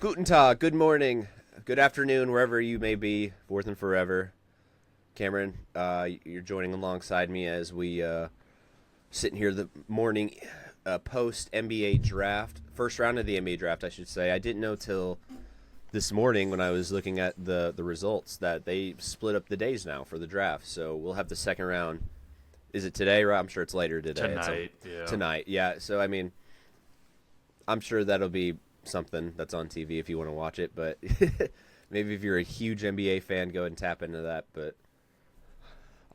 Guten Tag, good morning, good afternoon, wherever you may be, fourth and forever. Cameron, you're joining alongside me as we sitting here the morning post NBA draft, first round of the NBA draft, I should say. I didn't know till this morning when I was looking at the results that they split up the days now for the draft. So we'll have the second round. Is it today? Right? I'm sure it's later today. Tonight, yeah. So I mean, I'm sure that'll be something that's on TV if you want to watch it. But maybe if you're a huge NBA fan, go and tap into that. But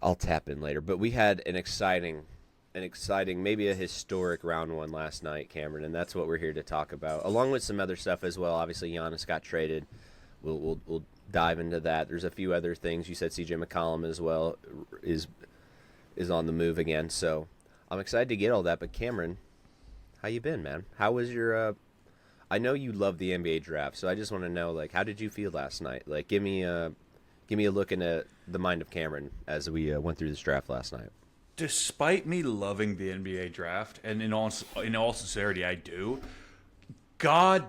I'll tap in later. But we had an exciting, maybe a historic round one last night, Cameron, and that's what we're here to talk about, along with some other stuff as well. Obviously, Giannis got traded. We'll dive into that. There's a few other things. You said C.J. McCollum as well is on the move again, so I'm excited to get all that. But Cameron, how you been, man? How was your? I know you love the NBA draft, so I just want to know, like, how did you feel last night? Like, give me a look into the mind of Cameron as we went through this draft last night. Despite me loving the NBA draft, and in all sincerity, I do. God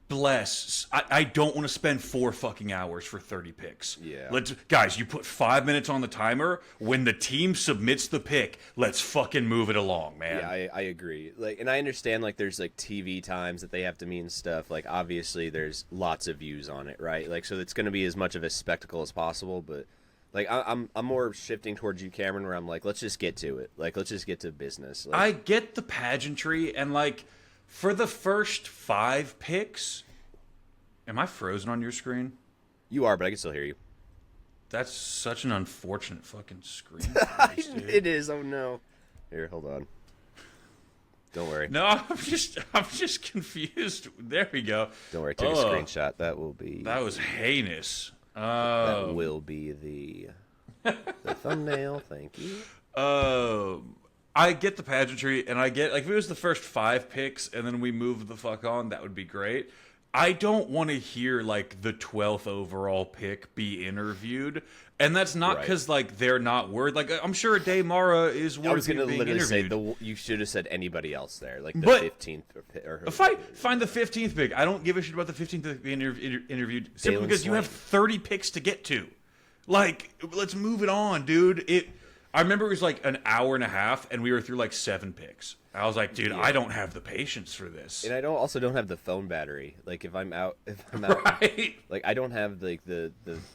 bless. I don't want to spend 4 fucking hours for 30 picks. Yeah. Guys, you put 5 minutes on the timer. When the team submits the pick, let's fucking move it along, man. Yeah, I agree. Like, and I understand, like, there's like TV times that they have to meet and stuff. Like, obviously, there's lots of views on it, right? Like, so it's going to be as much of a spectacle as possible, but. Like, I'm more shifting towards you, Cameron, where I'm like, let's just get to it. Like, let's just get to business. Like, I get the pageantry, and, like, for the first 5 picks... Am I frozen on your screen? You are, but I can still hear you. That's such an unfortunate fucking screen. It is, oh no. Here, hold on. Don't worry. No, I'm just confused. There we go. Don't worry, take a screenshot. That will be... That was heinous. That will be the thumbnail. Thank you. I get the pageantry, and I get, like, if it was the first 5 picks and then we move the fuck on, that would be great. I don't want to hear, like, the 12th overall pick be interviewed, and that's not because like they're not worth. Like, I'm sure Day Mara is worthy. I was going to being literally interviewed. say you should have said anybody else there, like the 15th or if I find the 15th pick, I don't give a shit about the 15th pick being interviewed simply because you have 30 picks to get to. Like, let's move it on, dude. I remember it was like an hour and a half, and we were through like 7 picks. I was like, dude, I don't have the patience for this. And I also don't have the phone battery. Like, if I'm out, right? Like, I don't have like the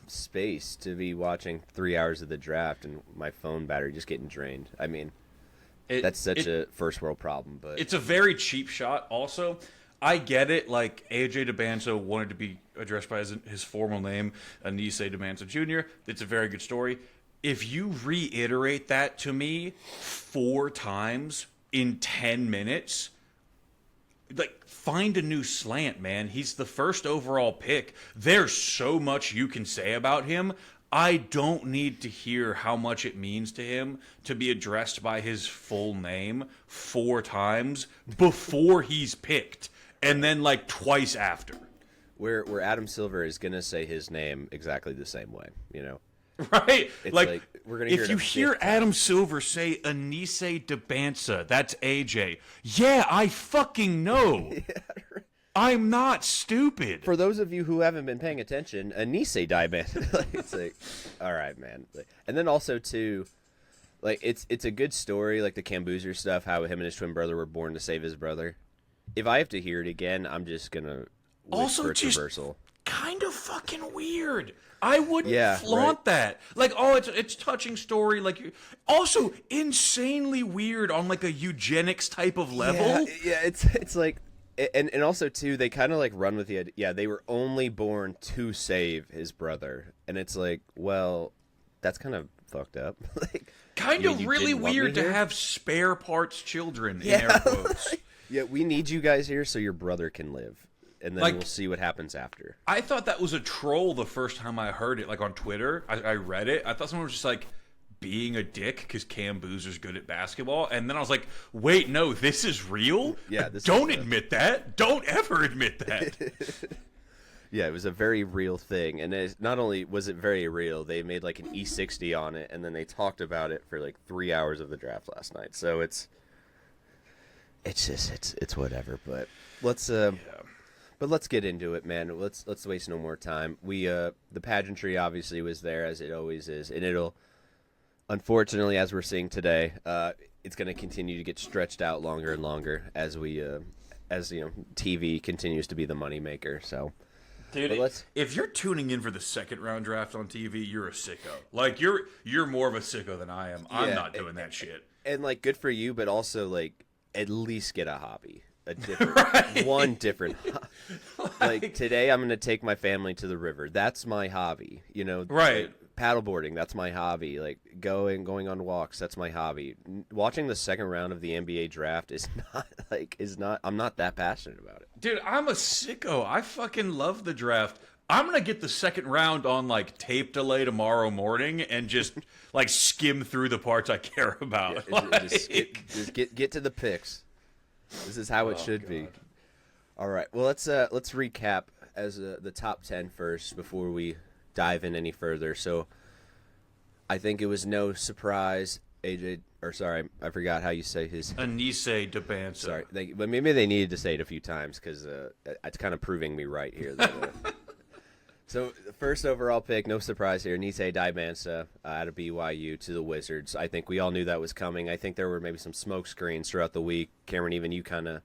space to be watching 3 hours of the draft and my phone battery just getting drained. I mean, that's such a first world problem. But it's a very cheap shot. Also, I get it. Like, AJ DeBanzo wanted to be addressed by his formal name, Anise DeBanzo Jr. It's a very good story. If you reiterate that to me 4 times in 10 minutes, like, find a new slant, man. He's the first overall pick. There's so much you can say about him. I don't need to hear how much it means to him to be addressed by his full name 4 times before he's picked, and then, like, twice after. Where Adam Silver is going to say his name exactly the same way, you know? Right, like we're gonna hear if you hear Adam Silver say Anise DeBanza, that's AJ. Yeah, I fucking know. Yeah, right. I'm not stupid. For those of you who haven't been paying attention, Anise DeBanza. Like, it's like, all right, man. And then also too, like, it's a good story, like the Cambuser stuff, how him and his twin brother were born to save his brother. If I have to hear it again, I'm just gonna whisper reversal. Kind of fucking weird. I wouldn't flaunt that. Like, it's touching story. Like, also insanely weird on like a eugenics type of level. Yeah, it's like, and also too, they kind of like run with the idea. Yeah, they were only born to save his brother, and it's like, well, that's kind of fucked up. Like, kind of really weird to have spare parts children in air quotes. Yeah, we need you guys here so your brother can live. And then we'll see what happens after. I thought that was a troll the first time I heard it, like on Twitter. I read it. I thought someone was just like being a dick because Cam Boozer's good at basketball. And then I was like, wait, no, this is real? Yeah. Don't admit that. Don't ever admit that. Yeah, it was a very real thing. And not only was it very real, they made like an E60 on it. And then they talked about it for like 3 hours of the draft last night. So it's whatever. But let's... But let's get into it, man. Let's waste no more time. The pageantry obviously was there as it always is, and it'll unfortunately, as we're seeing today, it's going to continue to get stretched out longer and longer as TV continues to be the moneymaker. So, dude, if you're tuning in for the second round draft on TV, you're a sicko. Like you're more of a sicko than I am. I'm not doing that shit. And like, good for you, but also like, at least get a hobby. A different one different like today I'm going to take my family to the river. That's my hobby, right? Like, paddleboarding, that's my hobby. Like going on walks, that's my hobby. Watching the second round of the NBA draft is not I'm not that passionate about it. Dude, I'm a sicko. I fucking love the draft. I'm going to get the second round on like tape delay tomorrow morning and just like skim through the parts I care about. Yeah, just get to the picks. This is how it should be. All right. Well, let's recap as the top 10 first before we dive in any further. So, I think it was no surprise. I forgot how you say his. Anise Debansa. Sorry, but maybe they needed to say it a few times because it's kind of proving me right here. So, the first overall pick, no surprise here, Nisei Daibansa out of BYU to the Wizards. I think we all knew that was coming. I think there were maybe some smoke screens throughout the week. Cameron, even you kind of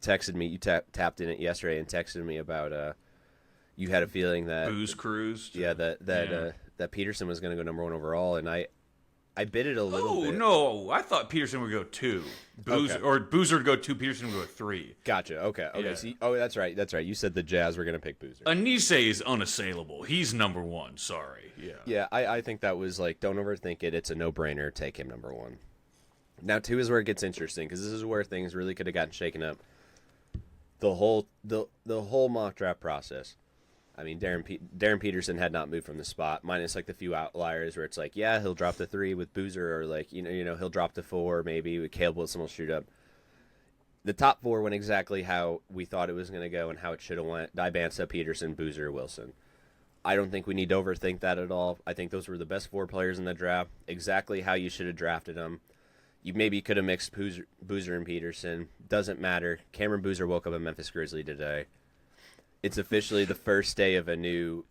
texted me. You tapped in it yesterday and texted me about you had a feeling that Booze Cruise. Yeah, that Peterson was going to go number 1 overall, and I bit it a little bit. Oh, no. I thought Peterson would go 2. Or Boozer would go 2, Peterson would go 3. Gotcha. Okay. Yeah. So that's right. That's right. You said the Jazz were going to pick Boozer. Anise is unassailable. He's number 1. Sorry. Yeah. Yeah, I think that was like, don't overthink it. It's a no-brainer. Take him number 1. Now, 2 is where it gets interesting because this is where things really could have gotten shaken up. The whole mock draft process. I mean, Darren Peterson had not moved from the spot, minus like the few outliers where it's like, yeah, he'll drop the 3 with Boozer, or like he'll drop the 4 maybe with Caleb Wilson will shoot up. The top 4 went exactly how we thought it was going to go and how it should have went. Daibansa, Peterson, Boozer, Wilson. I don't think we need to overthink that at all. I think those were the best 4 players in the draft. Exactly how you should have drafted them. You maybe could have mixed Boozer and Peterson. Doesn't matter. Cameron Boozer woke up a Memphis Grizzly today. It's officially the first day of a new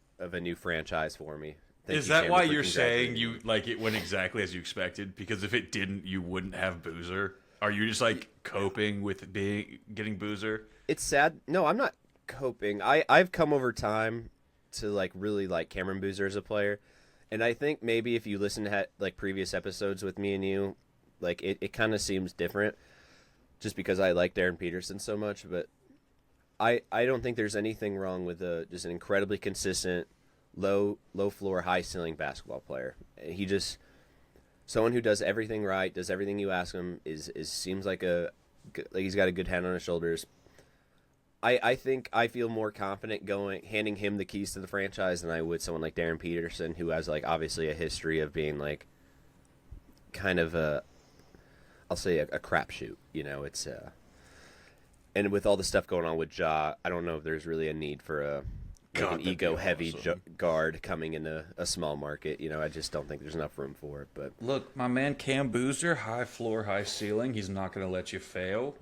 franchise for me. Is that why you're saying you like it went exactly as you expected? Because if it didn't, you wouldn't have Boozer. Are you just like coping with getting Boozer? It's sad. No, I'm not coping. I've come over time to like really like Cameron Boozer as a player, and I think maybe if you listen to like previous episodes with me and you, like it kind of seems different, just because I like Darren Peterson so much, but. I don't think there's anything wrong with just an incredibly consistent, low floor, high ceiling basketball player. He just someone who does everything right, does everything you ask him. Seems like he's got a good head on his shoulders. I think I feel more confident handing him the keys to the franchise than I would someone like Darren Peterson, who has like obviously a history of being like kind of I'll say a crapshoot. It's and with all the stuff going on with Ja, I don't know if there's really a need for an ego-heavy guard coming in a small market. I just don't think there's enough room for it. But look, my man Cam Boozer, high floor, high ceiling. He's not going to let you fail.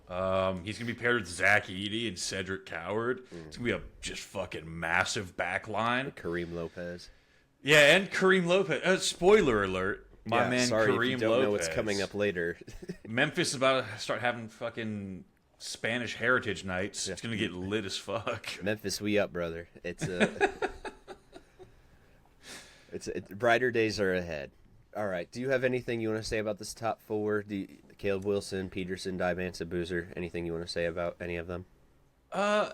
He's going to be paired with Zach Edey and Cedric Coward. It's going to be a just fucking massive back line. Kareem Lopez. Yeah, and Kareem Lopez. Spoiler alert. My man sorry, Kareem if you don't Lopez. know what's coming up later. Memphis is about to start having fucking Spanish Heritage Nights. It's gonna get lit as fuck. Memphis, we up, brother. It's brighter days are ahead. All right. Do you have anything you want to say about this top 4? Caleb Wilson, Peterson, Daibansa, Boozer? Anything you want to say about any of them? Yeah.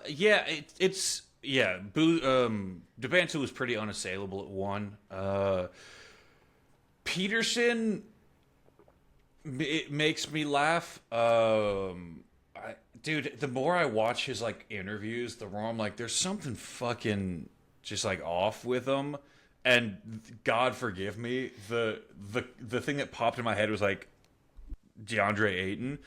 Debansa was pretty unassailable at 1. Peterson, it makes me laugh. Dude, the more I watch his like interviews, the more I'm like, there's something fucking just like off with him. And God forgive me, the thing that popped in my head was like DeAndre Ayton.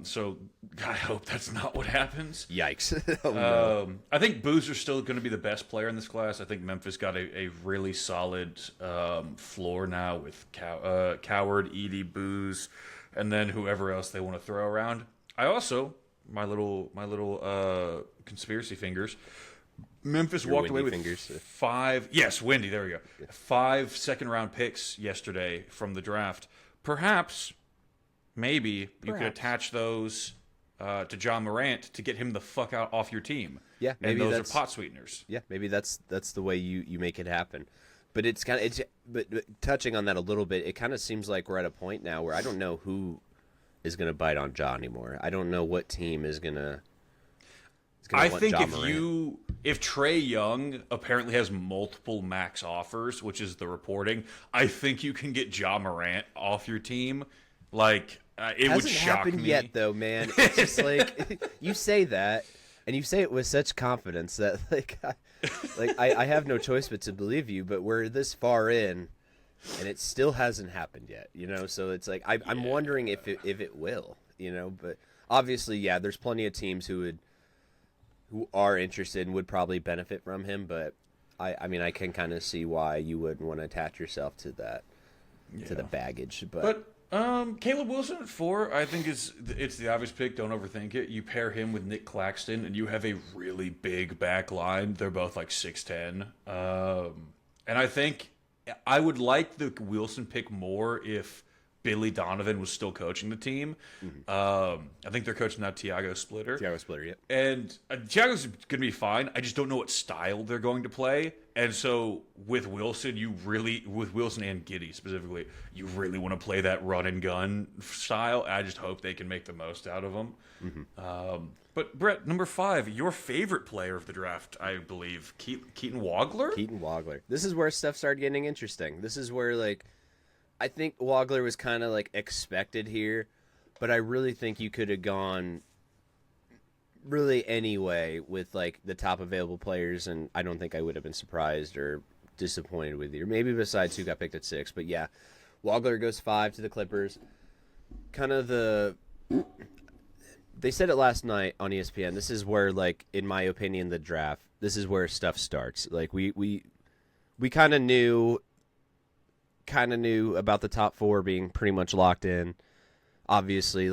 So I hope that's not what happens. Yikes! Oh, no. I think Boozer's still going to be the best player in this class. I think Memphis got a really solid floor now with Coward, Edey, Booz, and then whoever else they want to throw around. I also my little conspiracy fingers. Memphis Your walked away windy with fingers. 5. Yes, windy. There we go. 5 second-round picks yesterday from the draft. Perhaps, maybe you could attach those to John Morant to get him the fuck out off your team. Yeah, maybe and those that's are pot sweeteners. Yeah, maybe that's the way you make it happen. But it's kind of but touching on that a little bit, it kind of seems like we're at a point now where I don't know who is going to bite on Ja anymore. I don't know what team is going to. I think if Trae Young apparently has multiple max offers, which is the reporting, I think you can get Ja Morant off your team. Like it would shock me. Hasn't happened yet, though, man. It's just like you say that, and you say it with such confidence that I have no choice but to believe you. But we're this far in, and it still hasn't happened yet. So it's like I'm wondering if it will. But obviously, yeah, there's plenty of teams who are interested and would probably benefit from him, but I mean, I can kind of see why you wouldn't want to attach yourself to that, to the baggage. But Caleb Wilson at 4, I think it's the obvious pick. Don't overthink it. You pair him with Nick Claxton, and you have a really big back line. They're both like 6'10", and I think I would like the Wilson pick more if Billy Donovan was still coaching the team. I think they're coaching now Tiago Splitter. Yeah. And Tiago's going to be fine. I just don't know what style they're going to play. And so with Wilson, with Wilson and Giddey specifically, you really want to play that run and gun style. I just hope they can make the most out of them. But Brett, number 5, your favorite player of the draft, I believe, Keaton Wagler? Keaton Wagler. This is where stuff started getting interesting. This is where, I think Wagler was kind of expected here, but I really think you could have gone really any way with the top available players, and I don't think I would have been surprised or disappointed with you. Or maybe besides who got picked at 6, but yeah, Wagler goes 5 to the Clippers. Kind of they said it last night on ESPN. This is where, in my opinion, the draft. This is where stuff starts. We kind of knew about the top 4 being pretty much locked in. Obviously,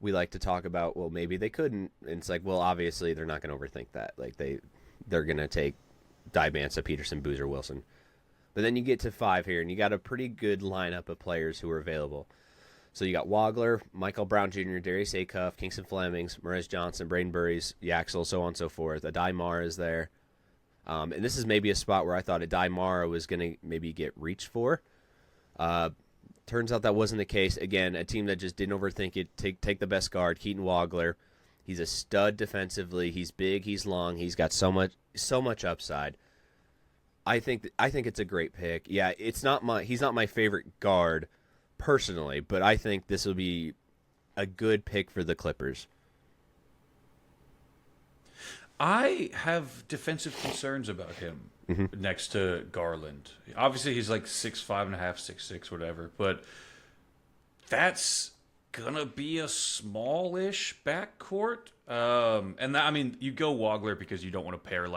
we like to talk about, well, maybe they couldn't. And it's well, obviously they're not going to overthink that. They're going to take Dibansa, Peterson, Boozer, Wilson. But then you get to 5 here, and you got a pretty good lineup of players who are available. So you got Wagler, Michael Brown Jr., Darius Acuff, Kingston Flemings, Morez Johnson, Braden Burries, Yaxel, so on and so forth. Adai Mara is there. And this is maybe a spot where I thought Adai Mara was going to maybe get reached for. Turns out that wasn't the case. Again, a team that just didn't overthink it. Take the best guard, Keaton Wagler. He's a stud defensively. He's big. He's long. He's got so much upside. I think it's a great pick. Yeah, he's not my favorite guard personally, but I think this will be a good pick for the Clippers. I have defensive concerns about him next to Garland. Obviously, he's 6'5.5", 6'6", whatever, but that's gonna be a smallish backcourt. You go Wagler because you don't want to pair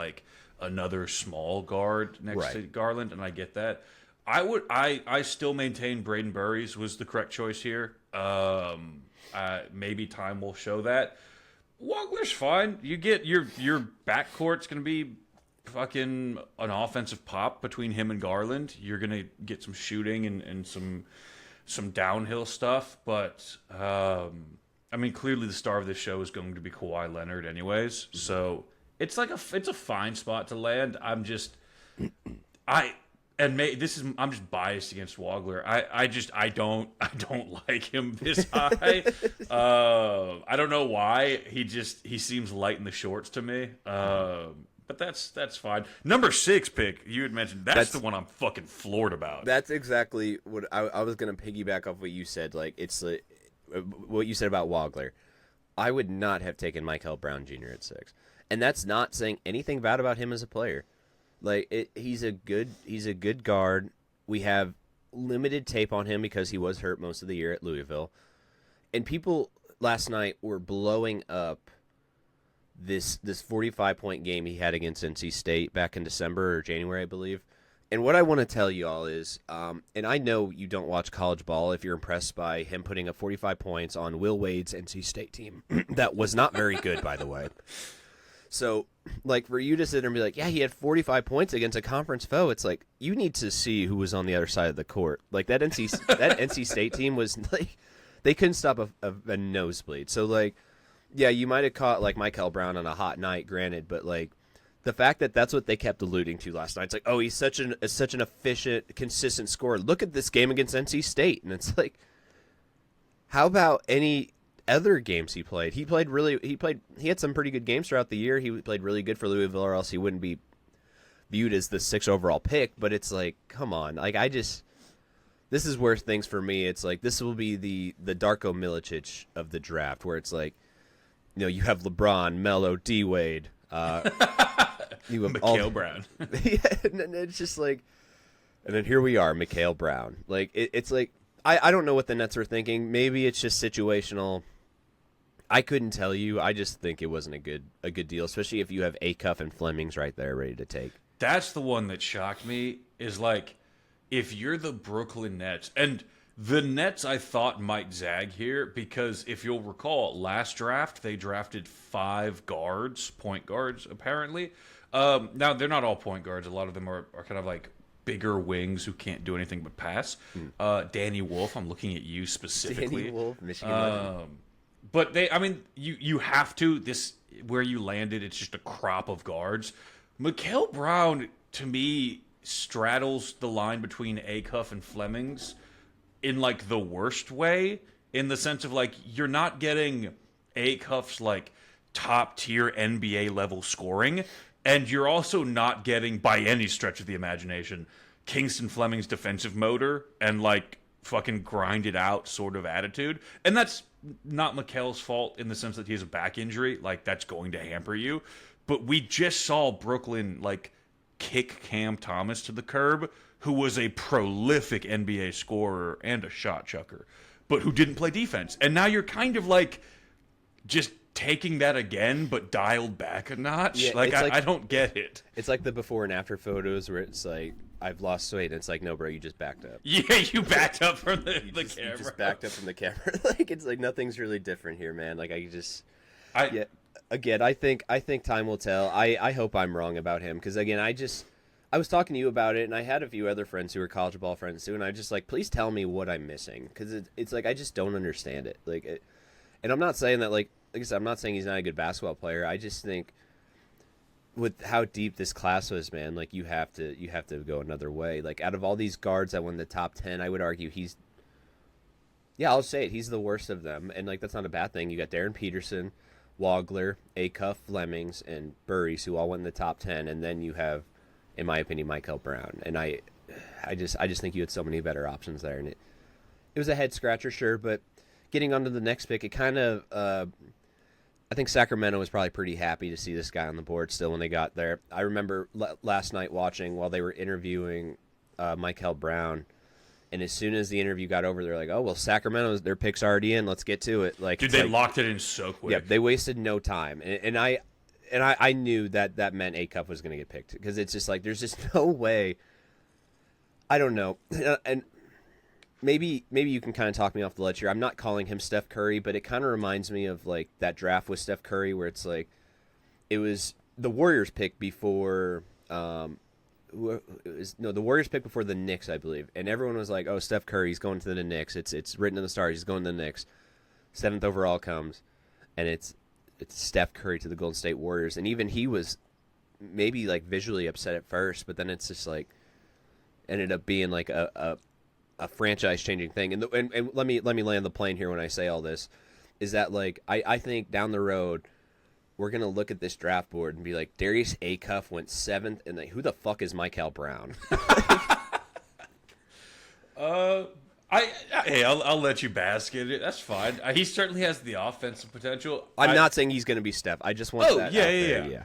another small guard next to Garland, and I get that. I still maintain Braden Burries was the correct choice here. Maybe time will show that. Wagler's fine. You get your backcourt's going to be fucking an offensive pop between him and Garland. You're going to get some shooting and some downhill stuff. But, clearly the star of this show is going to be Kawhi Leonard anyways. So it's it's a fine spot to land. I'm just biased against Wagler. I don't like him this high. I don't know why. He seems light in the shorts to me. But that's fine. Number 6 pick you had mentioned. That's the one I'm fucking floored about. That's exactly what I was going to piggyback off what you said. It's what you said about Wagler. I would not have taken Michael Brown Jr. at 6, and that's not saying anything bad about him as a player. He's a good guard. We have limited tape on him because he was hurt most of the year at Louisville. And people last night were blowing up this 45-point game he had against NC State back in December or January, I believe. And what I want to tell you all is, and I know you don't watch college ball if you're impressed by him putting up 45 points on Will Wade's NC State team. That was not very good, by the way. So, like, for you to sit there and be like, yeah, he had 45 points against a conference foe, it's like, you need to see who was on the other side of the court. Like, that NC State team was, like, they couldn't stop a nosebleed. So, like, yeah, you might have caught, like, Michael Brown on a hot night, granted, but, like, the fact that that's what they kept alluding to last night. It's like, oh, he's such an efficient, consistent scorer. Look at this game against NC State. And it's like, how about any other games he played? He had some pretty good games throughout the year. He played really good for Louisville, or else he wouldn't be viewed as the 6th overall pick. But it's like, come on. Like, this is where things for me, it's like, this will be the Darko Milicic of the draft, where it's like, you know, you have LeBron, Melo, D-Wade, you have Mikhail Brown. Yeah, and it's just like, and then here we are, Mikhail Brown. Like, it's like, I don't know what the Nets were thinking. Maybe it's just situational. I couldn't tell you. I just think it wasn't a good deal, especially if you have Acuff and Flemings right there ready to take. That's the one that shocked me, is like, if you're the Brooklyn Nets, and the Nets I thought might zag here, because if you'll recall, last draft, they drafted 5 point guards, apparently. Now, they're not all point guards. A lot of them are kind of like bigger wings who can't do anything but pass. Danny Wolf, I'm looking at you specifically. Danny Wolf, Michigan. But you have to. This, where you landed, it's just a crop of guards. Mikhail Brown, to me, straddles the line between Acuff and Flemings in, like, the worst way, in the sense of, like, you're not getting Acuff's, like, top-tier NBA-level scoring, and you're also not getting, by any stretch of the imagination, Kingston Fleming's defensive motor and, like, fucking grind it out sort of attitude. And that's not Mikhail's fault in the sense that he has a back injury. Like, that's going to hamper you. But we just saw Brooklyn, like, kick Cam Thomas to the curb, who was a prolific NBA scorer and a shot chucker, but who didn't play defense. And now you're kind of, like, just taking that again, but dialed back a notch. Yeah, like, I don't get it. It's like the before and after photos where it's like, I've lost weight. And it's like, no, bro, you just backed up. Yeah, you backed up from the camera. You just backed up from the camera. Like, it's like nothing's really different here, man. Like, again, I think time will tell. I hope I'm wrong about him, because, again, I was talking to you about it, and I had a few other friends who were college ball friends too, and I just like, please tell me what I'm missing, because it's like, I just don't understand it. Like, and I'm not saying that, like I said, I'm not saying he's not a good basketball player. I just think with how deep this class was, man, like, you have to go another way. Like, out of all these guards that won the top 10, I would argue I'll say it, he's the worst of them, and, like, that's not a bad thing. You got Darren Peterson, Wagler, Acuff, Flemings, and Burries, who all went in the top 10, and then you have, in my opinion, Michael Brown. And I just think you had so many better options there, and it was a head scratcher, sure. But getting on to the next pick, it kind of I think Sacramento was probably pretty happy to see this guy on the board still when they got there. I remember last night watching while they were interviewing Michael Brown, and as soon as the interview got over, they're like, "Oh well, Sacramento's, their pick's already in. Let's get to it." Like, dude, they locked it in so quick. Yeah, they wasted no time, and I knew that meant Acuff was going to get picked, because it's just like, there's just no way. I don't know, and maybe you can kind of talk me off the ledge here. I'm not calling him Steph Curry, but it kind of reminds me of, like, that draft with Steph Curry, where it's like, it was the Warriors pick before the Warriors pick before the Knicks, I believe, and everyone was like, "Oh, Steph Curry's going to the Knicks. It's written in the stars. He's going to the Knicks." 7th overall comes, and it's Steph Curry to the Golden State Warriors, and even he was maybe, like, visually upset at first, but then it's just like ended up being like a franchise changing thing. And let me land the plane here when I say all this, is that, like, I think down the road we're gonna look at this draft board and be like, Darius Acuff went 7th, and, like, who the fuck is Michael Brown? I'll let you bask in it. That's fine. He certainly has the offensive potential. I'm not saying he's going to be Steph. I just want that. Yeah.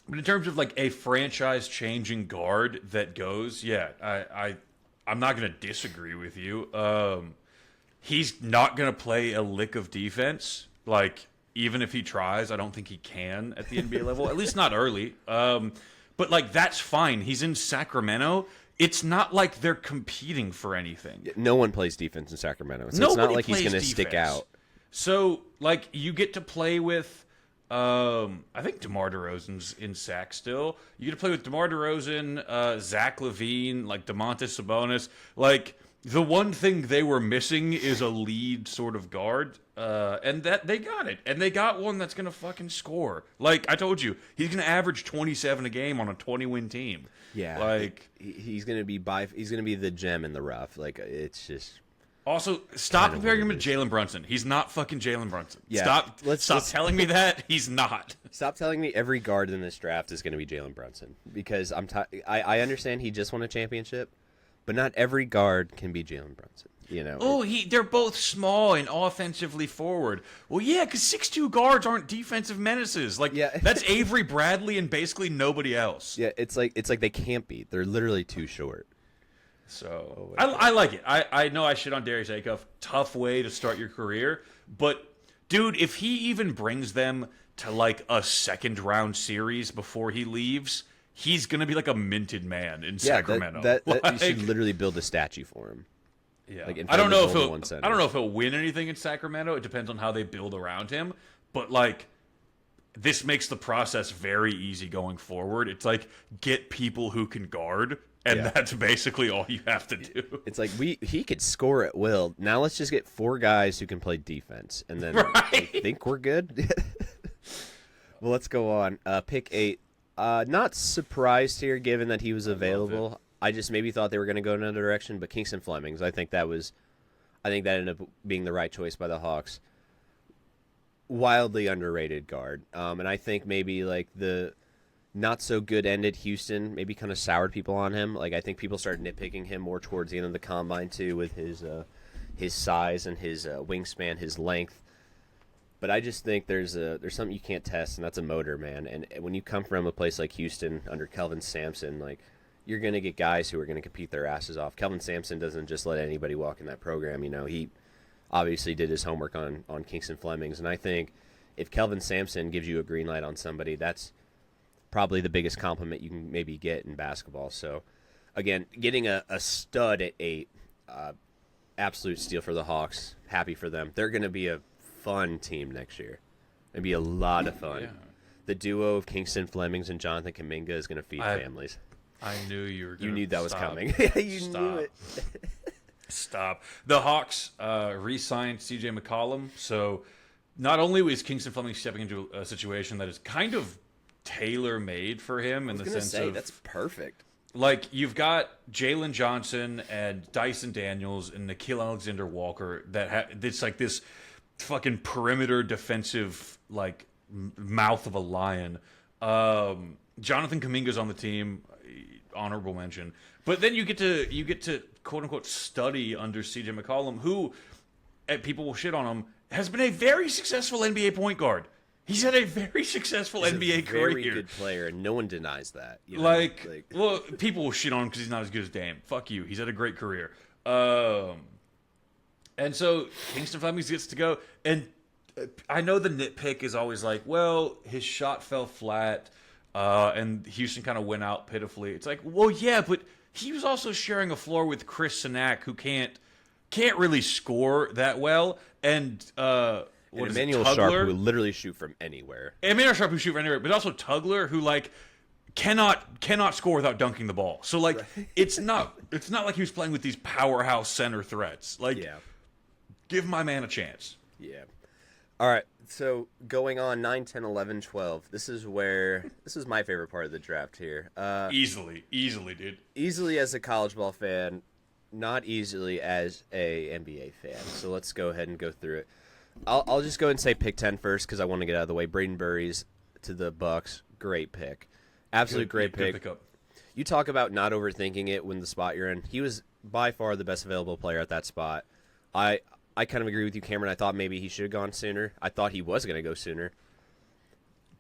But in terms of, like, a franchise-changing guard that goes, I'm not going to disagree with you. He's not going to play a lick of defense. Like, even if he tries, I don't think he can at the NBA level. At least not early. But, like, that's fine. He's in Sacramento. it's not like they're competing for anything. No one plays defense in Sacramento, so it's Nobody not like he's plays going to stick defense. out. So, like, you get to play with, I think DeMar DeRozan's in sack still. You get to play with DeMar DeRozan, Zach LaVine, like Domantas Sabonis. Like, the one thing they were missing is a lead sort of guard, and that they got it. And they got one that's going to fucking score. Like, I told you, he's going to average 27 a game on a 20-win team. Yeah, like he's going to be the gem in the rough. Like, it's just. Also, stop comparing him to Jalen Brunson. He's not fucking Jalen Brunson. Yeah, Stop telling me that he's not. Stop telling me every guard in this draft is going to be Jalen Brunson, because I understand he just won a championship, but not every guard can be Jalen Brunson. You know. Oh, they're both small and offensively forward. Well, yeah, because 6'2" guards aren't defensive menaces. Like, yeah. That's Avery Bradley and basically nobody else. Yeah, it's like they can't be. They're literally too short. So I like it. I know I shit on Darius Acuff. Tough way to start your career, but dude, if he even brings them to like a second round series before he leaves, he's gonna be like a minted man in Sacramento. You should literally build a statue for him. Yeah, like I don't know if he'll win anything in Sacramento. It depends on how they build around him. But like, this makes the process very easy going forward. It's like, get people who can guard. And that's basically all you have to do. It's like he could score at will. Now let's just get 4 guys who can play defense, and then I think we're good. Well, let's go on. Pick 8. Not surprised here, given that he was available. I just maybe thought they were going to go in another direction, but Kingston Flemings. I think that ended up being the right choice by the Hawks. Wildly underrated guard, and I think maybe like the not so good end at Houston maybe kind of soured people on him. Like, I think people started nitpicking him more towards the end of the combine too, with his size and his wingspan, his length. But I just think there's something you can't test, and that's a motor, man. And when you come from a place like Houston under Kelvin Sampson, like, you're going to get guys who are going to compete their asses off. Kelvin Sampson doesn't just let anybody walk in that program. You know, he obviously did his homework on Kingston Flemings, and I think if Kelvin Sampson gives you a green light on somebody, that's probably the biggest compliment you can maybe get in basketball. So, again, getting a stud at 8, absolute steal for the Hawks. Happy for them. They're going to be a fun team next year. It'll be a lot of fun. Yeah. The duo of Kingston Flemings and Jonathan Kuminga is going to feed families. I knew you were going to. You knew that was coming. You knew it. Stop. The Hawks re-signed CJ McCollum. So, not only was Kingston Fleming stepping into a situation that is kind of tailor-made for him in the sense of that's perfect. Like, you've got Jalen Johnson and Dyson Daniels and Nickeil Alexander-Walker it's like this fucking perimeter defensive, like, mouth of a lion. Jonathan Kuminga's on the team, honorable mention. But then you get to quote unquote study under CJ McCollum, who, people will shit on him, has been a very successful NBA point guard. He's had a very successful NBA career. Very good player, and no one denies that. You know? Like, well, people will shit on him because he's not as good as Dame. Fuck you. He's had a great career. And so Kingston Flemings gets to go. And I know the nitpick is always like, well, his shot fell flat, and Houston kind of went out pitifully. It's like, well, yeah, but he was also sharing a floor with Chris Sinak, who can't really score that well, and Emmanuel Sharp, who will literally shoot from anywhere. Emmanuel Sharp, who shoot from anywhere, but also Tugler, who like cannot score without dunking the ball. So like, it's not like he was playing with these powerhouse center threats. Like, give my man a chance. Yeah. All right. So going on 9, 10, 11, 12. This is my favorite part of the draft here. Easily, dude. Easily as a college ball fan, not easily as a NBA fan. So let's go ahead and go through it. I'll just go ahead and say pick 10 first because I want to get out of the way. Braden Burries to the Bucks, great pick, absolute great pick. Good pickup. You talk about not overthinking it when the spot you're in. He was by far the best available player at that spot. I kind of agree with you, Cameron. I thought maybe he should have gone sooner. I thought he was going to go sooner.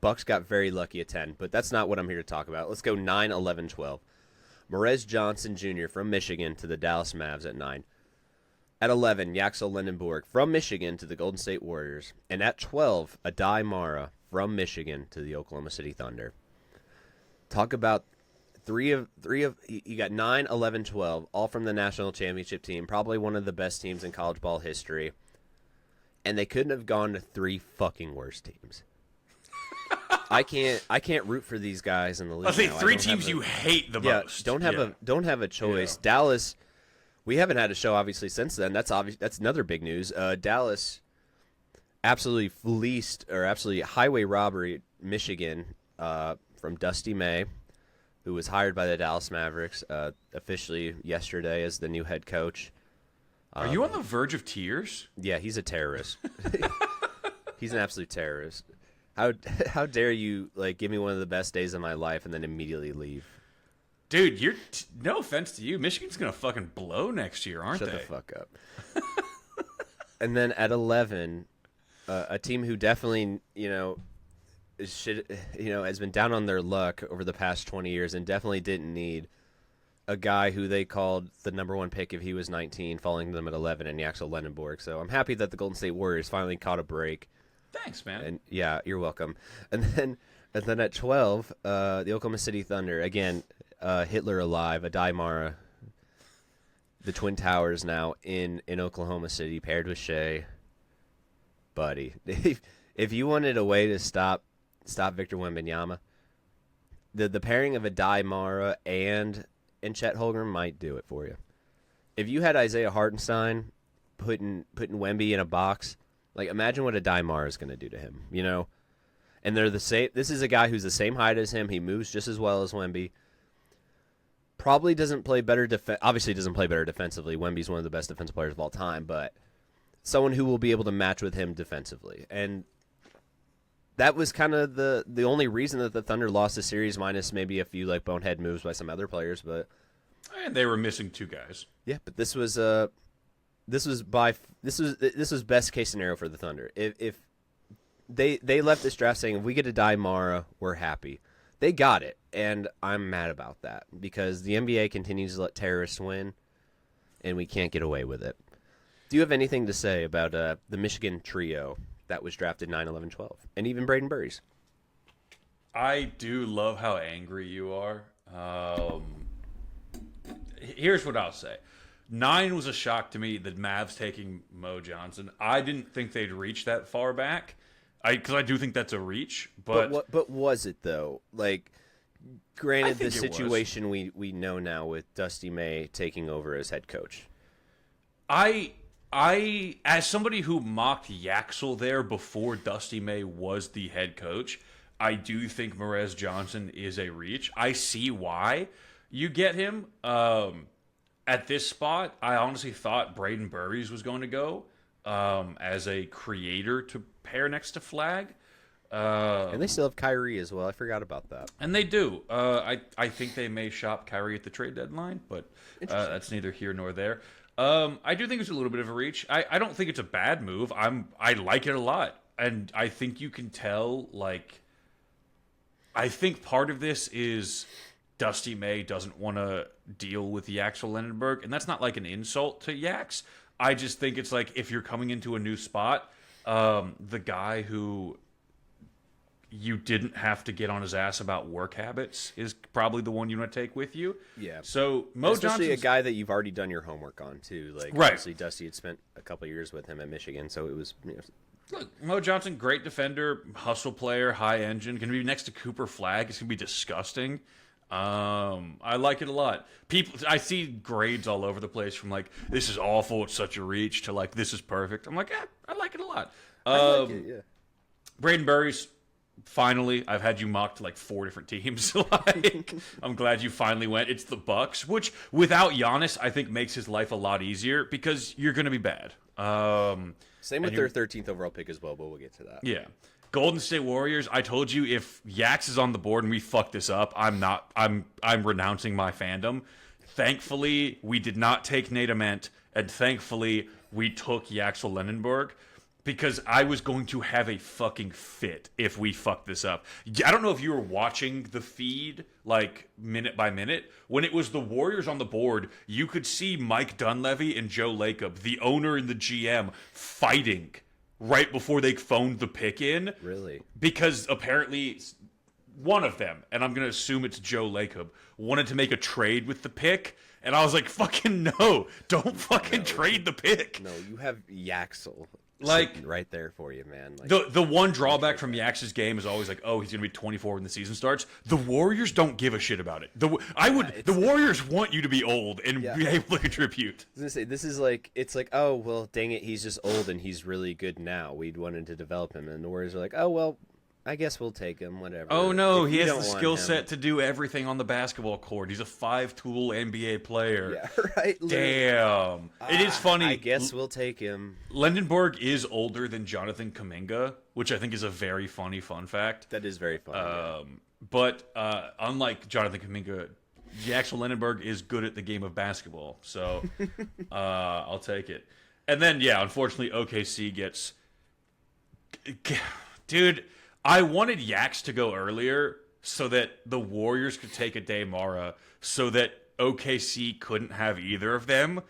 Bucks got very lucky at 10, but that's not what I'm here to talk about. Let's go 9, 11, 12. Morez Johnson Jr. from Michigan to the Dallas Mavs at 9. At 11, Yaxel Lendenborg from Michigan to the Golden State Warriors. And at 12, Adai Mara from Michigan to the Oklahoma City Thunder. Talk about three of you got 9, 11, 12, all from the national championship team, probably one of the best teams in college ball history. And they couldn't have gone to 3 fucking worse teams. I can't root for these guys in the league. I'll say now. 3 teams you hate the most. Don't have a choice. Yeah. Dallas, we haven't had a show obviously since then. That's another big news. Dallas absolutely absolutely highway robbery Michigan from Dusty May, who was hired by the Dallas Mavericks officially yesterday as the new head coach. Are you on the verge of tears? Yeah, he's a terrorist. He's an absolute terrorist. How dare you give me one of the best days of my life and then immediately leave? Dude, no offense to you, Michigan's gonna fucking blow next year, aren't they? Shut the fuck up. And then at 11, a team who definitely has been down on their luck over the past 20 years and definitely didn't need a guy who they called the number 1 pick if he was 19, falling to them at 11, and Yaxel Lendenborg. So I'm happy that the Golden State Warriors finally caught a break. Thanks, man. And yeah, you're welcome. And then at 12, the Oklahoma City Thunder again, Hitler alive, Adai Mara, the Twin Towers now in Oklahoma City, paired with Shea. Buddy, if you wanted a way to stop Victor Wembanyama, the pairing of Adai Mara and Chet Holmgren might do it for you. If you had Isaiah Hartenstein putting Wemby in a box, imagine what Adai Mara is going to do to him, And they're the same. This is a guy who's the same height as him. He moves just as well as Wemby. Probably doesn't play better. Obviously, doesn't play better defensively. Wemby's one of the best defensive players of all time, but someone who will be able to match with him defensively. And that was kind of the only reason that the Thunder lost the series, minus maybe a few bonehead moves by some other players. But and they were missing 2 guys. Yeah, but this was best case scenario for the Thunder. If they left this draft saying if we get a Adai Mara, we're happy. They got it, and I'm mad about that because the NBA continues to let terrorists win, and we can't get away with it. Do you have anything to say about the Michigan trio that was drafted 9, 11, 12, and even Braden Burries? I do love how angry you are. Here's what I'll say. 9 was a shock to me, the Mavs taking Mo Johnson. I didn't think they'd reach that far back. Because I do think that's a reach, but was it though? Granted, the it situation we know now with Dusty May taking over as head coach. I as somebody who mocked Yaxel there before Dusty May was the head coach, I do think Morez Johnson is a reach. I see why you get him. At this spot, I honestly thought Braden Burries was going to go as a creator to pair next to Flag. And they still have Kyrie as well. I forgot about that. And they do. I think they may shop Kyrie at the trade deadline, but that's neither here nor there. I do think it's a little bit of a reach. I don't think it's a bad move. I like it a lot. And I think you can tell, I think part of this is Dusty May doesn't want to deal with Yaxel Lendenberg, and that's not an insult to Yax. I just think it's if you're coming into a new spot, the guy who you didn't have to get on his ass about work habits is probably the one you want to take with you. Yeah. So Mo Especially Johnson's a guy that you've already done your homework on too. Right. Obviously Dusty had spent a couple of years with him at Michigan, so it was. Look, Mo Johnson, great defender, hustle player, high engine. Going to be next to Cooper Flag. It's going to be disgusting. I like it a lot. I see grades all over the place from this is awful, it's such a reach, to this is perfect. I'm I like it a lot. I like it, yeah. Braden Burries, finally, I've had you mocked to 4 different teams. I'm glad you finally went. It's the Bucks, which without Giannis, I think makes his life a lot easier because you're going to be bad. Same with their 13th overall pick as well, but we'll get to that. Yeah. Golden State Warriors, I told you if Yax is on the board and we fuck this up, I'm renouncing my fandom. Thankfully, we did not take Nate Ament, and thankfully we took Yaxel Lendenberg because I was going to have a fucking fit if we fucked this up. I don't know if you were watching the feed minute by minute. When it was the Warriors on the board, you could see Mike Dunleavy and Joe Lacob, the owner and the GM, fighting right before they phoned the pick in. Really? Because apparently one of them, and I'm going to assume it's Joe Lacob, wanted to make a trade with the pick, and I was like, fucking no, don't fucking trade the pick. No, you have Yaxel Like right there for you, man. Like, the one drawback from Yax's game is always like, oh, he's going to be 24 when the season starts. The Warriors don't give a shit about it. The Warriors want you to be old and be able to contribute. I was gonna say, this is like, it's like, oh well, dang it, he's just old and he's really good now. We'd wanted to develop him, and the Warriors are like, oh well, I guess we'll take him, whatever. Oh no, If he you has don't the want skill him- set to do everything on the basketball court. He's a 5-tool NBA player. Yeah, right. Damn. It is funny. I guess we'll take him. Lendenberg is older than Jonathan Kuminga, which I think is a very funny fun fact. That is very funny. But unlike Jonathan Kuminga, Axel Lendenberg is good at the game of basketball. So I'll take it. And then, yeah, unfortunately, OKC gets... Dude, I wanted Yax to go earlier so that the Warriors could take a Daymara so that OKC couldn't have either of them,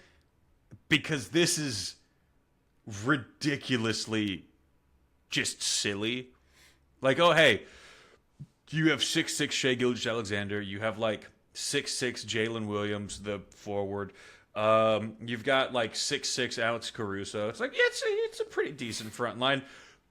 because this is ridiculously just silly. Like, oh, hey, you have 6'6" Shai Gilgeous-Alexander. You have, like, 6'6" Jalen Williams, the forward. You've got, like, 6'6" Alex Caruso. It's like, yeah, it's a pretty decent front line.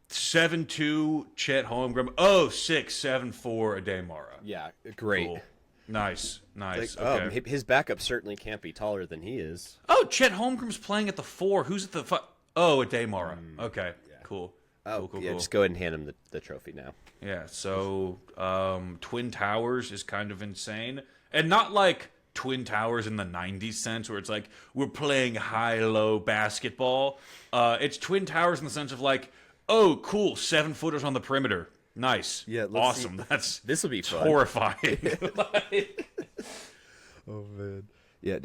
7'2" Chet Holmgren. Oh, 6'7" 4 Daymara. Yeah, great. Cool. Nice. Like, Okay. his backup certainly can't be taller than he is. Oh, Chet Holmgren's playing at the 4. Who's at the Oh, at Daymara. Okay, cool. Oh, cool. just go ahead and hand him the trophy now. Yeah, so Twin Towers is kind of insane. And not like Twin Towers in the 90s sense where it's like we're playing high-low basketball. It's Twin Towers in the sense of like, oh, cool, 7-footers on the perimeter. Nice. Yeah, awesome. This will be fun. Horrifying. Oh man. Yeah,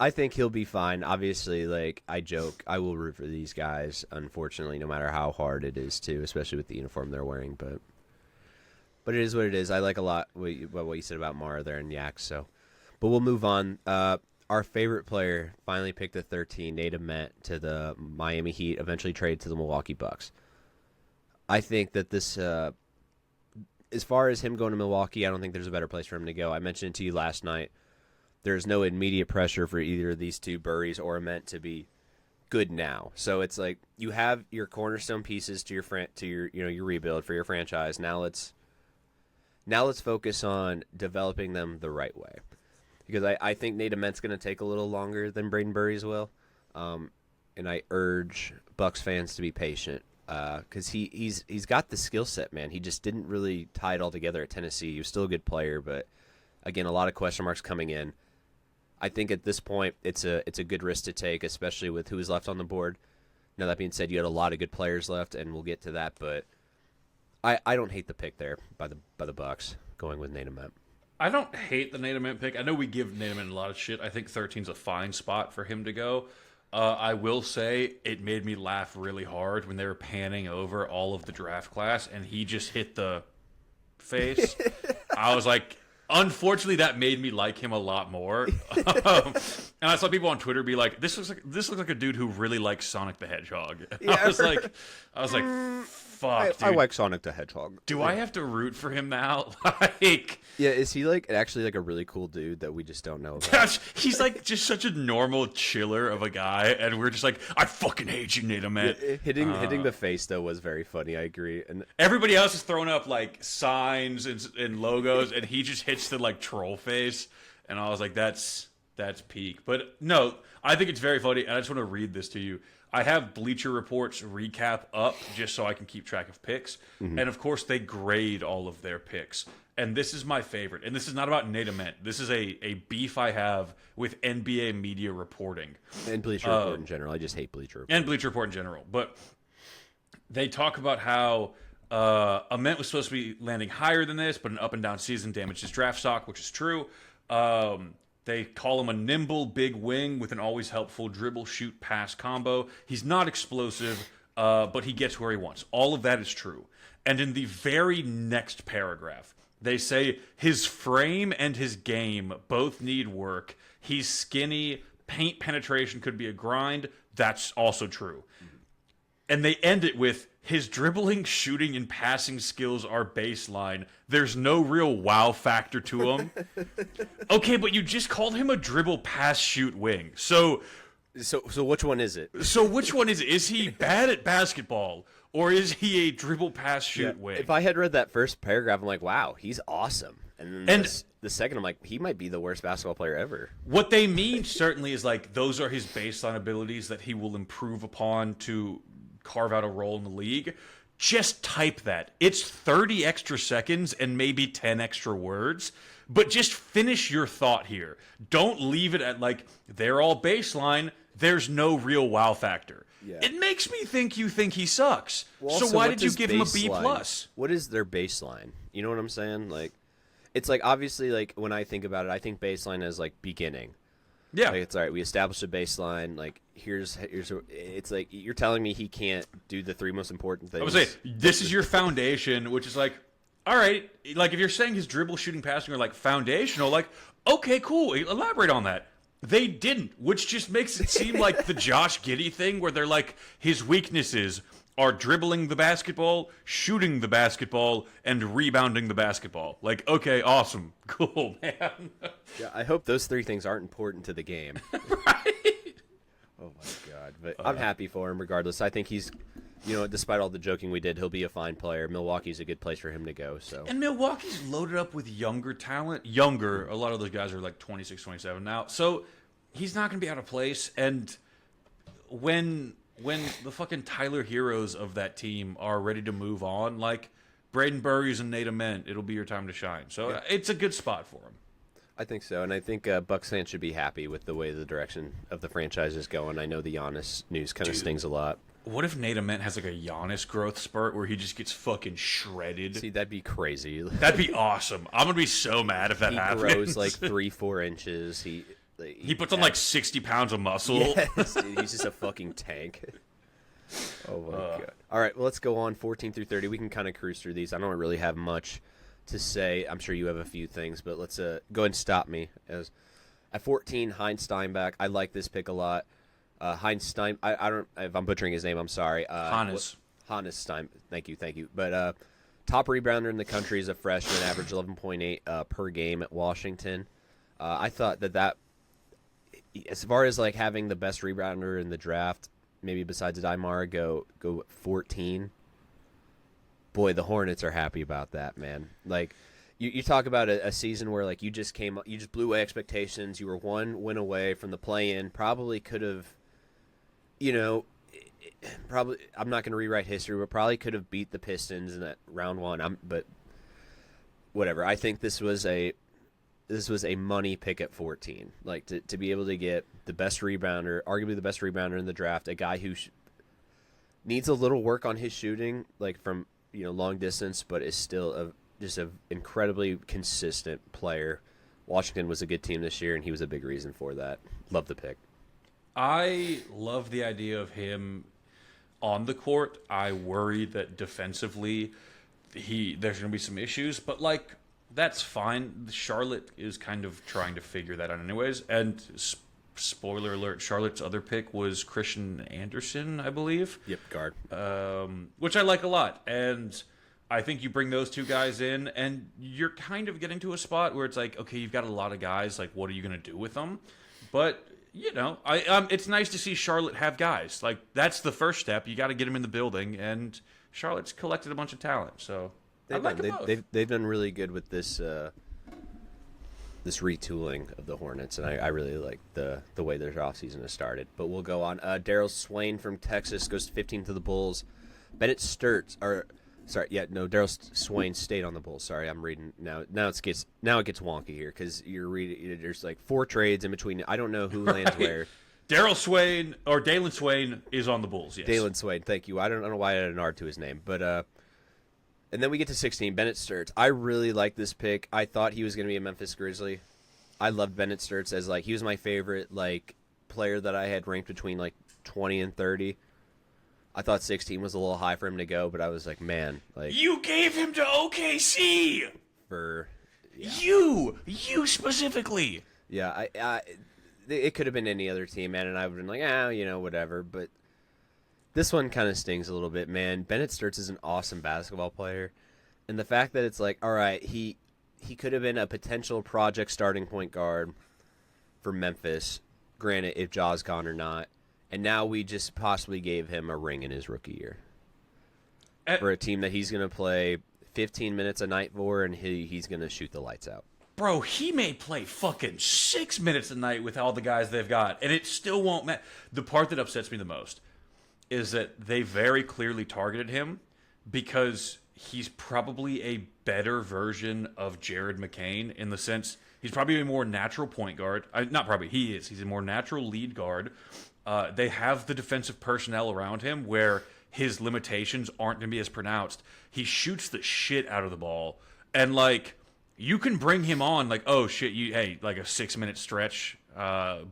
I think he'll be fine. Obviously, like I joke, I will root for these guys. Unfortunately, no matter how hard it is to, especially with the uniform they're wearing. But it is what it is. I like a lot what you said about Mara there and Yak. So, but we'll move on. Our favorite player finally picked at 13, Nate Met to the Miami Heat, eventually traded to the Milwaukee Bucks. I think that this, as far as him going to Milwaukee, I don't think there's a better place for him to go. I mentioned it to you last night. There's no immediate pressure for either of these two, Burries or Ament, to be good now. So it's like you have your cornerstone pieces to your your rebuild for your franchise. Now let's focus on developing them the right way. Because I think Nate Ament's going to take a little longer than Braden Burries will, and I urge Bucks fans to be patient because he's got the skill set, man. He just didn't really tie it all together at Tennessee. He was still a good player, but again, a lot of question marks coming in. I think at this point it's a good risk to take, especially with who is left on the board. Now that being said, you had a lot of good players left, and we'll get to that, but I don't hate the pick there by the Bucks going with Nate Ament. I don't hate the Nate Ament pick. I know we give Nate Ament a lot of shit. I think 13's a fine spot for him to go. I will say it made me laugh really hard when they were panning over all of the draft class and he just hit the face. I was like, unfortunately, that made me like him a lot more. And I saw people on Twitter be like, "This looks like a dude who really likes Sonic the Hedgehog." Yeah, I was like, "Fuck, dude. I like Sonic the Hedgehog. Do I have to root for him now?" Like, Yeah, is he actually a really cool dude that we just don't know about? he's like just such a normal chiller of a guy, and we're just like, "I fucking hate you, Nate Ament." Hitting the face though was very funny. I agree. And Everybody else is throwing up like signs and logos, and he just hits the like troll face, and I was like, "That's peak." But no, I think it's very funny, and I just want to read this to you. I have Bleacher Report's recap up just so I can keep track of picks, and of course they grade all of their picks. And this is my favorite. And this is not about Nate Ament. This is a beef I have with NBA media reporting. And Bleacher Report in general. I just hate Bleacher Report. And Bleacher Report in general. But they talk about how Ament was supposed to be landing higher than this, but an up and down season damaged his draft stock, which is true. They call him a nimble big wing with an always helpful dribble, shoot, pass combo. He's not explosive, but he gets where he wants. All of that is true. And in the very next paragraph, they say his frame and his game both need work. He's skinny. Paint penetration could be a grind. That's also true. and they end it with his dribbling, shooting, and passing skills are baseline. There's no real wow factor to him. Okay, but you just called him a dribble, pass, shoot wing. So which one is it? So which one is it? Is he bad at basketball, or is he a dribble, pass, shoot wing? If I had read that first paragraph, I'm like, wow, he's awesome. And then the second, I'm like, he might be the worst basketball player ever. What they mean certainly is like those are his baseline abilities that he will improve upon to carve out a role in the league. Just type that. It's 30 extra seconds and maybe 10 extra words, but just finish your thought here. Don't leave it at like, they're all baseline, there's no real wow factor. Yeah. It makes me think you think he sucks. Well, so why did you give him a B+? What is their baseline? You know what I'm saying? Like, it's like, obviously, like, when I think about it, I think baseline is like beginning. Yeah. Like, it's all right, we established a baseline, like, it's like, you're telling me he can't do the three most important things. I would say, this is your foundation, which is like, all right, like, if you're saying his dribble, shooting, passing are, like, foundational, like, okay, cool, elaborate on that. They didn't, which just makes it seem like the Josh Giddey thing, where they're like, his weaknesses are dribbling the basketball, shooting the basketball, and rebounding the basketball. Like, okay, awesome, cool, man. Yeah, I hope those three things aren't important to the game. Right? Oh, my God. But I'm happy for him regardless. I think he's, despite all the joking we did, he'll be a fine player. Milwaukee's a good place for him to go. So. And Milwaukee's loaded up with younger talent. Younger. A lot of those guys are like 26, 27 now. So he's not going to be out of place. And when the fucking Tyler Heroes of that team are ready to move on, like Braden Burries and Nate Ament, it'll be your time to shine. So It's a good spot for him. I think so, and I think Bucks fans should be happy with the way the direction of the franchise is going. I know the Giannis news kind of stings a lot. What if Nate Ament has like a Giannis growth spurt where he just gets fucking shredded? See, that'd be crazy. That'd be awesome. I'm gonna be so mad if that happens. He grows like 3-4 inches. He puts on like 60 pounds of muscle. Yes, dude, he's just a fucking tank. Oh my God! All right, well, let's go on 14 through 30. We can kind of cruise through these. I don't really have much to say. I'm sure you have a few things, but let's go ahead and stop me. As at 14, Heinz Steinbach. I like this pick a lot. Heinz Stein. I don't, if I'm butchering his name, I'm sorry. Hannes Stein. Thank you. But top rebounder in the country as a freshman, average 11.8 per game at Washington. I thought that as far as like having the best rebounder in the draft, maybe besides Aymar, go 14. Boy, the Hornets are happy about that, man. Like, you talk about a season where like you just blew away expectations. You were one win away from the play-in. Probably could have, probably, I'm not going to rewrite history, but probably could have beat the Pistons in that round one. But whatever. I think this was a money pick at 14. Like to be able to get the best rebounder, arguably the best rebounder in the draft, a guy who needs a little work on his shooting, like from long distance, but is still just an incredibly consistent player. Washington was a good team this year, and he was a big reason for that. Love the pick. I love the idea of him on the court. I worry that defensively there's going to be some issues, but like that's fine. Charlotte is kind of trying to figure that out anyways. And spoiler alert, Charlotte's other pick was Christian Anderson, I believe. Yep, guard. Which I like a lot. And I think you bring those two guys in, and you're kind of getting to a spot where it's like, okay, you've got a lot of guys. Like, what are you going to do with them? But, it's nice to see Charlotte have guys. Like, that's the first step. You got to get them in the building, and Charlotte's collected a bunch of talent. So they've done really good with this this retooling of the Hornets, and I really like the way their offseason has started. But we'll go on. Daryl Swain from Texas goes 15 to the Bulls. Bennett Sturts, Daryl Swain stayed on the Bulls. Sorry, I'm reading now. Now it gets wonky here because you're reading. There's like 4 trades in between. I don't know who lands where. Daryl Swain or Dalen Swain is on the Bulls. Yes, Dalen Swain. Thank you. I don't know why I had an R to his name, but and then we get to 16, Bennett Sturts. I really like this pick. I thought he was going to be a Memphis Grizzly. I loved Bennett Sturts as he was my favorite player that I had ranked between 20 and 30. I thought 16 was a little high for him to go, but I was like, man, you gave him to OKC you specifically. Yeah, it could have been any other team, man, and I would have been like, whatever. But This one kind of stings a little bit, man. Bennett Sturts is an awesome basketball player, and the fact that it's like, all right, he could have been a potential project starting point guard for Memphis. Granted, if Ja's gone or not, and now we just possibly gave him a ring in his rookie year for a team that he's going to play 15 minutes a night for, and he's going to shoot the lights out. Bro, he may play fucking 6 minutes a night with all the guys they've got, and it still won't matter. The part that upsets me the most is that they very clearly targeted him because he's probably a better version of Jared McCain in the sense he's probably a more natural point guard. Not probably, he is. He's a more natural lead guard. They have the defensive personnel around him where his limitations aren't going to be as pronounced. He shoots the shit out of the ball, and like... You can bring him on like, oh shit, like a 6 minute stretch,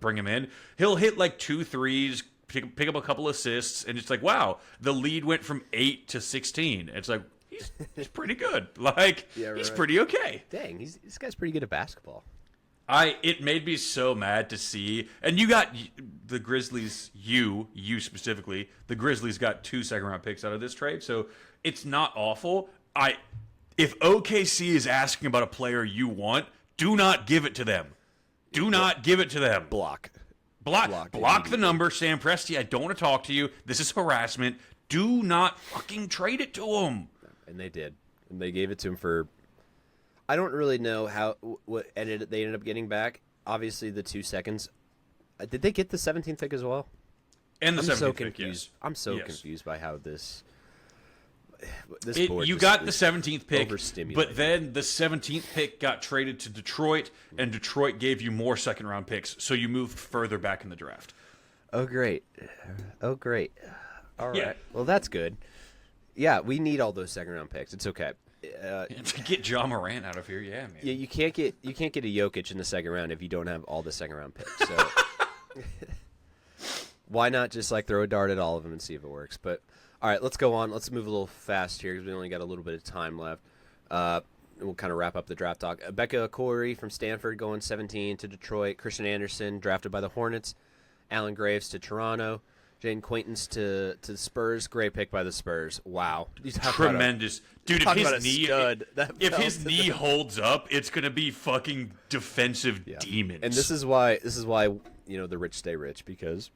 bring him in. He'll hit like 2 threes, pick up a couple assists, and it's like, wow, the lead went from 8 to 16. It's like he's pretty good. Like he's pretty okay. Dang, this guy's pretty good at basketball. It made me so mad to see, and you got the Grizzlies. You specifically, the Grizzlies got 2 second-round picks out of this trade, so it's not awful. If OKC is asking about a player you want, do not give it to them. Do not give it to them. Block the number, Sam Presti. I don't want to talk to you. This is harassment. Do not fucking trade it to him. And they did. And they gave it to him for... I don't really know what they ended up getting back. Obviously, the 2 seconds. Did they get the 17th pick as well? And the 17th pick, yes. I'm so confused by how this you got the 17th pick, but then the 17th pick got traded to Detroit, and Detroit gave you more second-round picks, so you moved further back in the draft. Oh, great. All right. Yeah. Well, that's good. Yeah, we need all those second-round picks. It's okay. To get Ja Morant out of here, yeah, man. Yeah, you can't get a Jokic in the second round if you don't have all the second-round picks. So why not just like throw a dart at all of them and see if it works? But all right, let's go on. Let's move a little fast here because we only got a little bit of time left. We'll kind of wrap up the draft talk. Becca Corey from Stanford going 17 to Detroit. Christian Anderson drafted by the Hornets. Alan Graves to Toronto. Jaden Quaintance to the Spurs. Great pick by the Spurs. Wow. Tremendous. Dude, if his knee holds up, it's going to be fucking defensive demons. And this is why the rich stay rich, because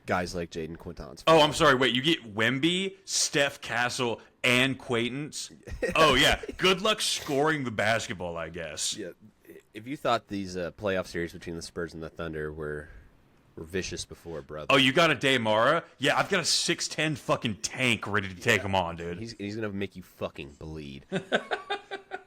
guys like Jaden Quaintance. Oh, I'm sorry. Wait, you get Wemby, Steph Castle, and Quaintance? Oh, yeah. Good luck scoring the basketball, I guess. Yeah. If you thought these playoff series between the Spurs and the Thunder were vicious before, brother. Oh, you got a Daymara? Yeah, I've got a 6'10" fucking tank ready to take him on, dude. He's going to make you fucking bleed.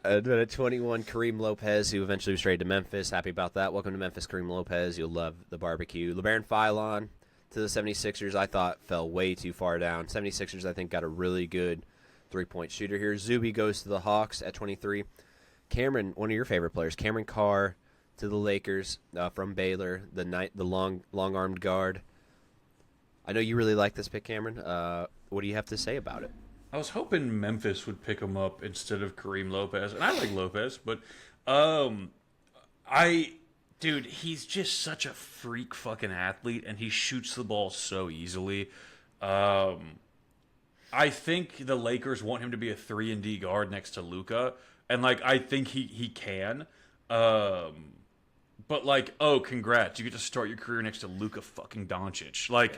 At 21, Kareem Lopez, who eventually was traded to Memphis. Happy about that. Welcome to Memphis, Kareem Lopez. You'll love the barbecue. LeBaron Philon to the 76ers, I thought fell way too far down. 76ers, I think, got a really good three-point shooter here. Zuby goes to the Hawks at 23. Cameron, one of your favorite players, Cameron Carr to the Lakers from Baylor, the long-armed guard. I know you really like this pick, Cameron. What do you have to say about it? I was hoping Memphis would pick him up instead of Kareem Lopez, and I like Lopez, but dude, he's just such a freak fucking athlete, and he shoots the ball so easily. I think the Lakers want him to be a 3-and-D guard next to Luka, and I think he can. But congrats, you get to start your career next to Luka fucking Doncic.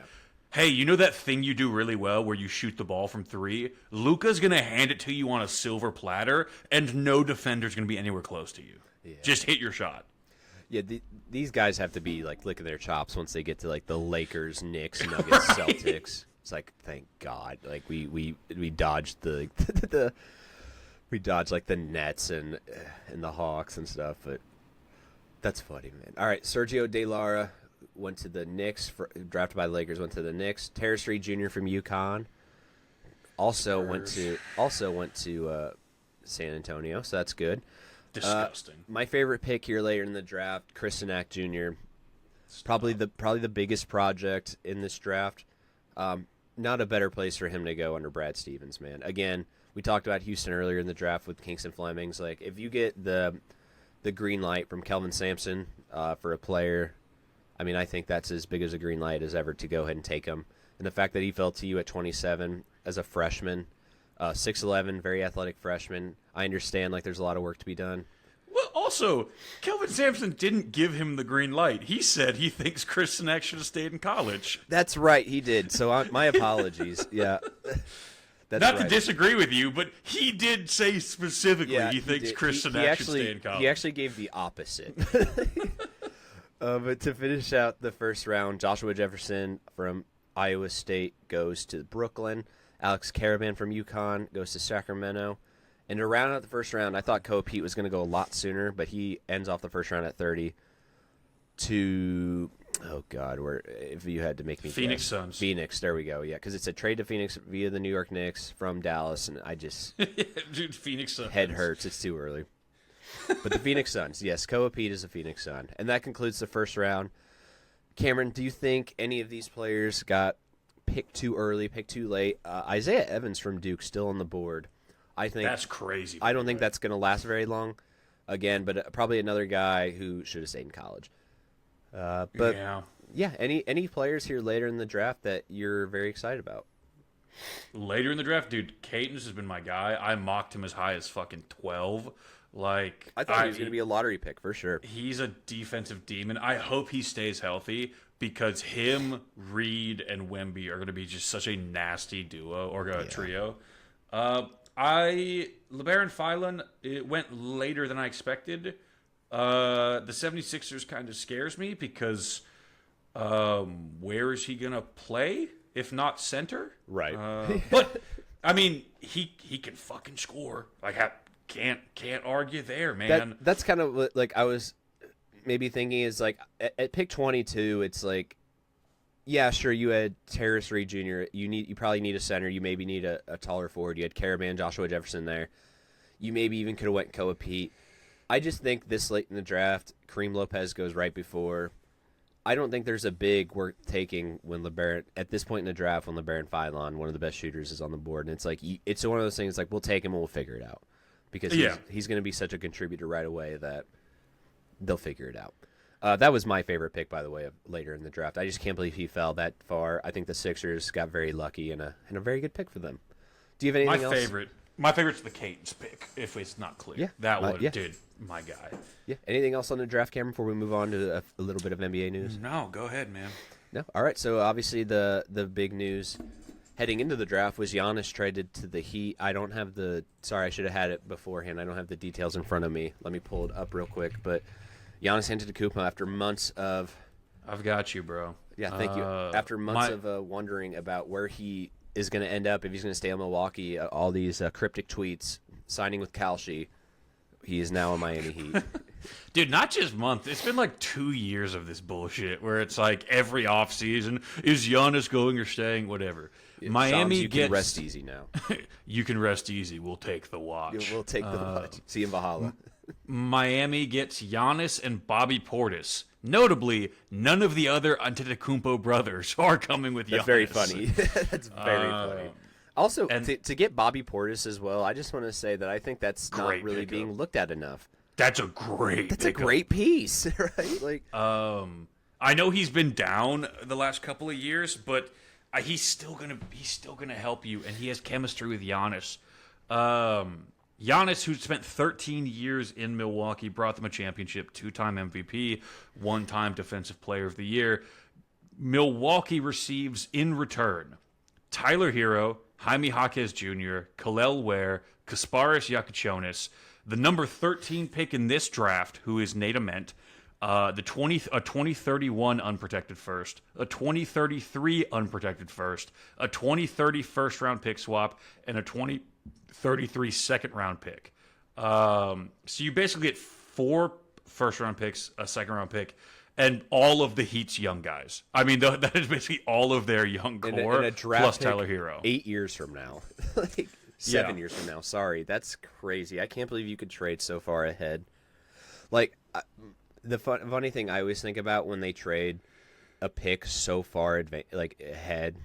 Hey, you know that thing you do really well where you shoot the ball from 3? Luka's gonna hand it to you on a silver platter, and no defender's gonna be anywhere close to you. Yeah. Just hit your shot. Yeah, these guys have to be licking their chops once they get to the Lakers, Knicks, Nuggets, right. Celtics. It's thank God, we dodged we dodged the Nets and the Hawks and stuff, but that's funny, man. All right, Sergio De Lara went to the Knicks, drafted by the Lakers, went to the Knicks. Terrace Reed Jr. from UConn also went to San Antonio, so that's good. Disgusting. My favorite pick here later in the draft, Chris Sinak Jr. Probably the biggest project in this draft. Not a better place for him to go under Brad Stevens, man. Again, we talked about Houston earlier in the draft with Kingston Flemings. If you get the green light from Kelvin Sampson for a player, I mean, I think that's as big as a green light as ever to go ahead and take him. and the fact that he fell to you at 27 as a freshman, 6'11", very athletic freshman. I understand there's a lot of work to be done. Well, also, Kelvin Sampson didn't give him the green light. He said he thinks Chris Sinek should have stayed in college. That's right, he did. So my apologies. Yeah. That's Not right. to disagree with you, but he did say specifically he thinks Chris Sinek should stay in college. He actually gave the opposite. But to finish out the first round, Joshua Jefferson from Iowa State goes to Brooklyn. Alex Caravan from UConn goes to Sacramento. And to round out the first round, I thought Koa Pete was going to go a lot sooner, but he ends off the first round at 30 to, oh God, if you had to make me Phoenix guess. Suns. Phoenix, there we go, yeah, because it's a trade to Phoenix via the New York Knicks from Dallas, and I just, Dude, Phoenix Suns. head hurts, it's too early. But the Phoenix Suns, yes, Koa Pete is a Phoenix Sun. And that concludes the first round. Cameron, do you think any of these players got picked too early, picked too late? Isaiah Evans from Duke still on the board. I think That's crazy. I don't think that's going to last very long. Again, but probably another guy who should have stayed in college. But yeah, any players here later in the draft that you're very excited about? Later in the draft, dude, Caton's has been my guy. I mocked him as high as fucking 12. I thought he was going to be a lottery pick for sure. He's a defensive demon. I hope he stays healthy because him, Reed, and Wemby are going to be just such a nasty duo or trio. LeBaron Philon, it went later than I expected. The 76ers kind of scares me because where is he going to play if not center? Right. But, I mean, he can fucking score. Can't argue there, man. That's kind of what I was maybe thinking is at pick 22, it's yeah, sure, you had Terrace Reed Jr. You probably need a center. You maybe need a taller forward. You had Caravan, Joshua Jefferson there. You maybe even could have went Koa Pete. I just think this late in the draft, Kareem Lopez goes right before. I don't think there's a big worth taking when LeBaron at this point in the draft when LeBaron Philon, one of the best shooters, is on the board, and it's one of those things we'll take him and we'll figure it out because he's going to be such a contributor right away that they'll figure it out. That was my favorite pick, by the way, of later in the draft. I just can't believe he fell that far. I think the Sixers got very lucky and a very good pick for them. Do you have anything else? My favorite's the Caton's pick, if it's not clear. Yeah. That one, dude, my guy. Yeah. Anything else on the draft, Cameron, before we move on to a little bit of NBA news? No, go ahead, man. No? All right. So, obviously, the big news heading into the draft was Giannis traded to the Heat. I don't have sorry, I should have had it beforehand. I don't have the details in front of me. Let me pull it up real quick. But Giannis Antetokounmpo, after months of... I've got you, bro. Yeah, thank you. After months of wondering about where he is going to end up, if he's going to stay in Milwaukee, all these cryptic tweets, signing with Kalshi, he is now a Miami Heat. Dude, not just month. It's been 2 years of this bullshit where it's every offseason, is Giannis going or staying? Whatever. Miami you can rest easy now. You can rest easy. We'll take the watch. We'll take the watch. See you in Valhalla. Miami gets Giannis and Bobby Portis. Notably, none of the other Antetokounmpo brothers are coming with Giannis. That's very funny. That's very funny. Also, to get Bobby Portis as well, I just want to say that I think that's not really being looked at enough. That's a great piece, right? I know he's been down the last couple of years, but he's still gonna help you, and he has chemistry with Giannis. Giannis, who spent 13 years in Milwaukee, brought them a championship, 2-time MVP, 1-time Defensive Player of the Year. Milwaukee receives in return Tyler Hero, Jaime Jaquez Jr., Kalel Ware, Kasparis Yakuchonis, the number 13 pick in this draft, who is Nate Ament, a 2031 unprotected first, a 2033 unprotected first, a 2030 first round pick swap, and a 2033 second round pick. So you basically get 4 first round picks, a second round pick, and all of the Heat's young guys. I mean, that is basically all of their young core and a draft plus Tyler Hero. 8 years from now. 7 years from now. Sorry, that's crazy. I can't believe you could trade so far ahead. The funny thing I always think about when they trade a pick so far ahead,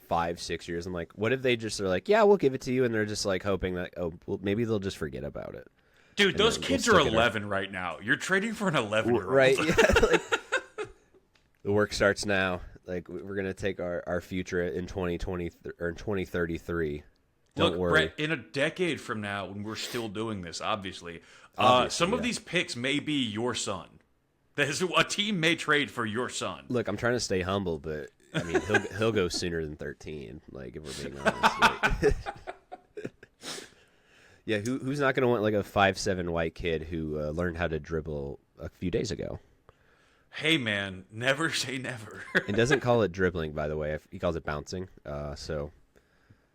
5-6 years, I'm like, what if they just are yeah, we'll give it to you, and they're just hoping that maybe they'll just forget about it. Dude, those kids are 11 right now. You're trading for an 11-year-old. Right? Yeah, the work starts now. Like we're gonna take our future in 2020 or in 2033. Don't Look, worry. Brett, in a decade from now, when we're still doing this, obviously, some of Yeah. these picks may be your son. A team may trade for your son. Look, I'm trying to stay humble, but I mean he'll go sooner than 13. Like if we're being honest. Like, yeah, who's not gonna want like a 5'7" white kid who learned how to dribble a few days ago? Hey, man, never say never. And doesn't call it dribbling, by the way. He calls it bouncing. So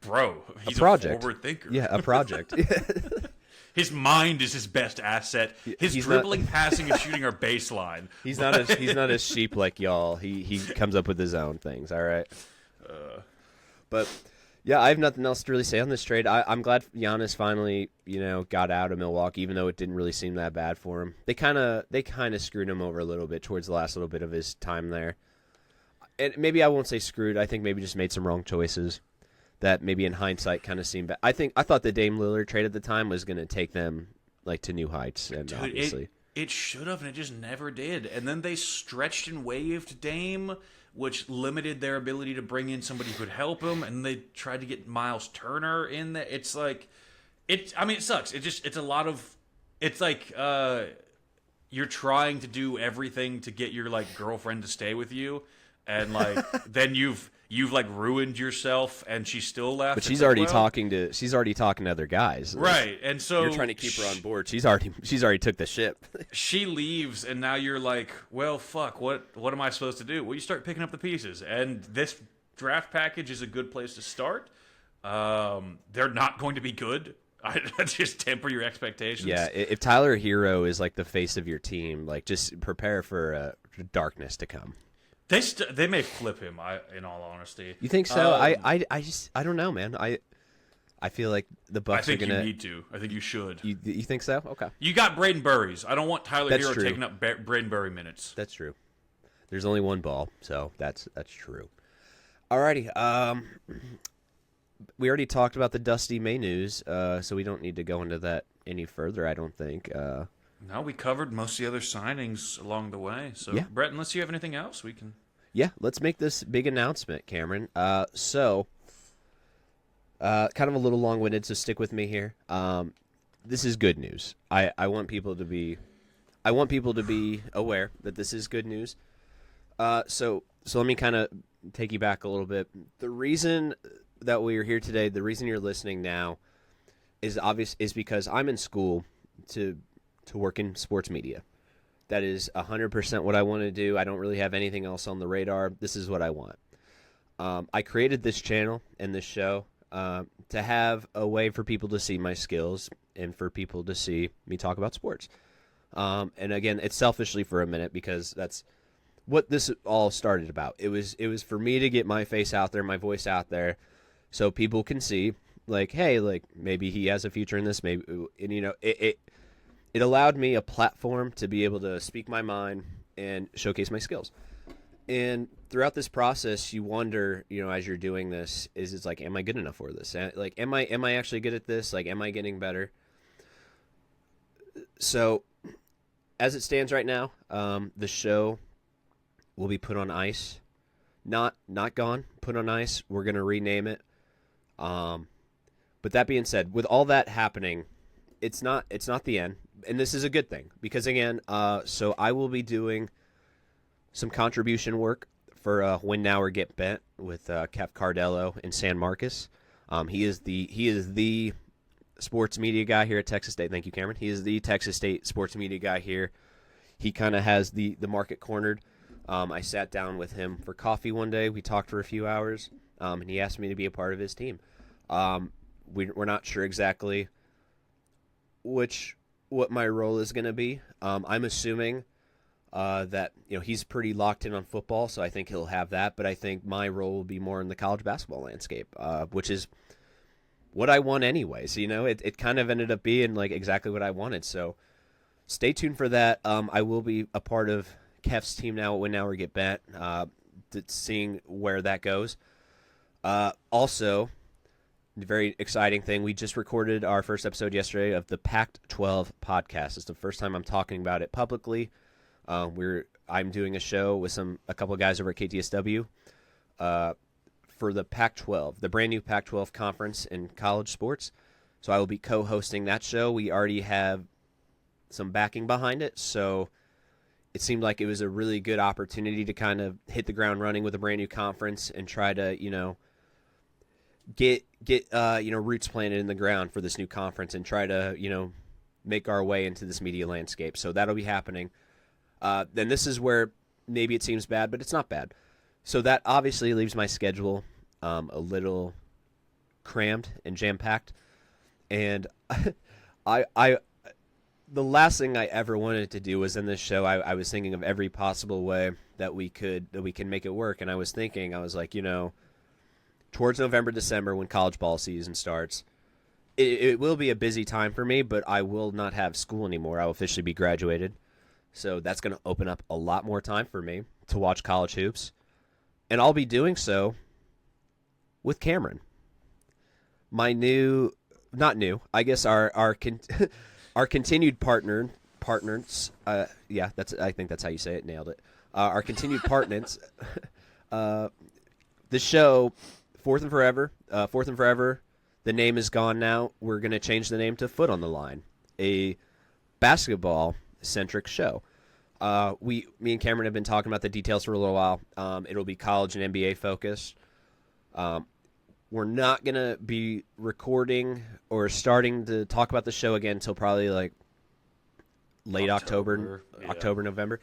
Bro, he's a project. forward thinker. Yeah, a project. His mind is his best asset. His He's dribbling, passing, and shooting are baseline. He's not a sheep like y'all. He comes up with his own things. All right. But yeah, I have nothing else to really say on this trade. I'm glad Giannis finally got out of Milwaukee, even though it didn't really seem that bad for him. They kind of screwed him over a little bit towards the last little bit of his time there. And maybe I won't say screwed. I think maybe just made some wrong choices that maybe in hindsight kind of seemed bad. I thought the Dame Lillard trade at the time was going to take them like to new heights, and Dude, obviously it should have, and it just never did. And then they stretched and waived Dame, which limited their ability to bring in somebody who could help him. And they tried to get Miles Turner in there. It's like, I mean, it sucks. It's a lot of, it's like you're trying to do everything to get your like girlfriend to stay with you, and like then you've like ruined yourself, and she's still left. but It's she's like, already well, talking to other guys. right, and so You're trying to keep her on board. She's already took the ship. she leaves, and now you're like, well, fuck, what am I supposed to do? Well, you start picking up the pieces, and this draft package is a good place to start. They're not going to be good. I just temper your expectations. Yeah, if Tyler Hero is like the face of your team, like just prepare for darkness to come. They may flip him. In all honesty, You think so? I don't know, man. I feel like the I Bucks think are gonna. you need to. I think you should. You think so? Okay, You got Braden Burries. I don't want Tyler That's Hero true. taking up Braden Burry minutes. that's true. There's only one ball, so that's true. Alrighty. We already talked about the Dusty May news, so we don't need to go into that any further. I don't think. No, we covered most of the other signings along the way. So, Yeah. Brett, unless you have anything else, we can. Yeah, let's make this big announcement, Cameron. So, kind of a little long-winded, so stick with me here. This is good news. I want people to be aware that this is good news. So let me kind of take you back a little bit. The reason that we are here today, the reason you're listening now, is because I'm in school to work in sports media. That is 100% what I want to do. I don't really have anything else on the radar. This is what I want. I created this channel and this show to have a way for people to see my skills and for people to see me talk about sports. And again, it's selfishly for a minute because that's what this all started about. It was for me to get my face out there, my voice out there, so people can see, like, hey, like maybe he has a future in this. Maybe, and it allowed me a platform to be able to speak my mind and showcase my skills. And throughout this process, you wonder, as you're doing this, it's like, am I good enough for this? Like, am I actually good at this? Like, am I getting better? So, as it stands right now, the show will be put on ice. Not gone, put on ice. We're going to rename it. But that being said, with all that happening, it's not the end. And this is a good thing because, again, so I will be doing some contribution work for Win Now or Get Bent with Kev Cardello in San Marcos. He is the sports media guy here at Texas State. Thank you, Cameron. He is the Texas State sports media guy here. He kind of has the market cornered. I sat down with him for coffee one day. We talked for a few hours, and he asked me to be a part of his team. We're not sure exactly what my role is going to be. I'm assuming that he's pretty locked in on football, so I think he'll have that. But I think my role will be more in the college basketball landscape, which is what I want anyway. So it kind of ended up being like exactly what I wanted. So stay tuned for that. I will be a part of Kev's team now at Win Now or Get Bent, seeing where that goes. Also, the very exciting thing, we just recorded our first episode yesterday of the Pac-12 podcast. It's the first time I'm talking about it publicly. I'm doing a show with a couple of guys over at KTSW. for the Pac-12, the brand new Pac-12 conference in college sports. So I will be co-hosting that show. We already have some backing behind it, so it seemed like it was a really good opportunity to kind of hit the ground running with a brand new conference and try to, get roots planted in the ground for this new conference and try to, make our way into this media landscape. So that'll be happening. Then this is where maybe it seems bad, but it's not bad. So that obviously leaves my schedule a little crammed and jam-packed. And I the last thing I ever wanted to do was in this show. I was thinking of every possible way that we can make it work. And I was like, towards November, December, when college ball season starts, it will be a busy time for me, but I will not have school anymore. I will officially be graduated. So that's going to open up a lot more time for me to watch college hoops. And I'll be doing so with Cameron. My new, not new, I guess our continued partners. Yeah, I think that's how you say it. Nailed it. Our continued partners. The show, Fourth and Forever. The name is gone now. We're going to change the name to Foot on the Line, a basketball-centric show. Me and Cameron have been talking about the details for a little while. It'll be college and NBA focused. We're not going to be recording or starting to talk about the show again until probably like late October, November.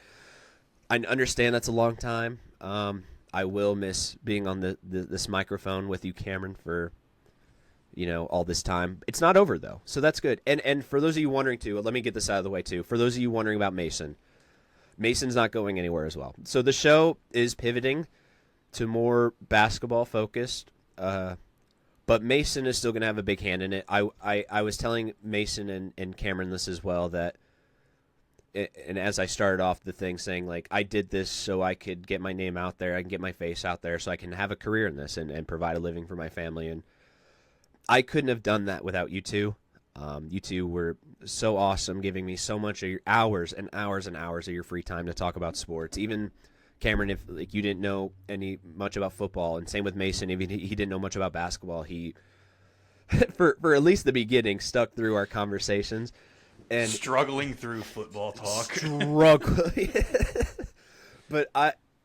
I understand that's a long time. I will miss being on this microphone with you, Cameron, for all this time. It's not over though, so that's good. And for those of you wondering too, let me get this out of the way too. For those of you wondering about Mason's not going anywhere as well. So the show is pivoting to more basketball focused, but Mason is still going to have a big hand in it. I was telling Mason and Cameron this as well, that, and as I started off the thing saying, like, I did this so I could get my name out there, I can get my face out there, so I can have a career in this and provide a living for my family. And I couldn't have done that without you two. You two were so awesome, giving me so much of your hours and hours and hours of your free time to talk about sports. Even Cameron, if like you didn't know much about football, and same with Mason, if he didn't know much about basketball, he for at least the beginning stuck through our conversations and struggling through football talk. But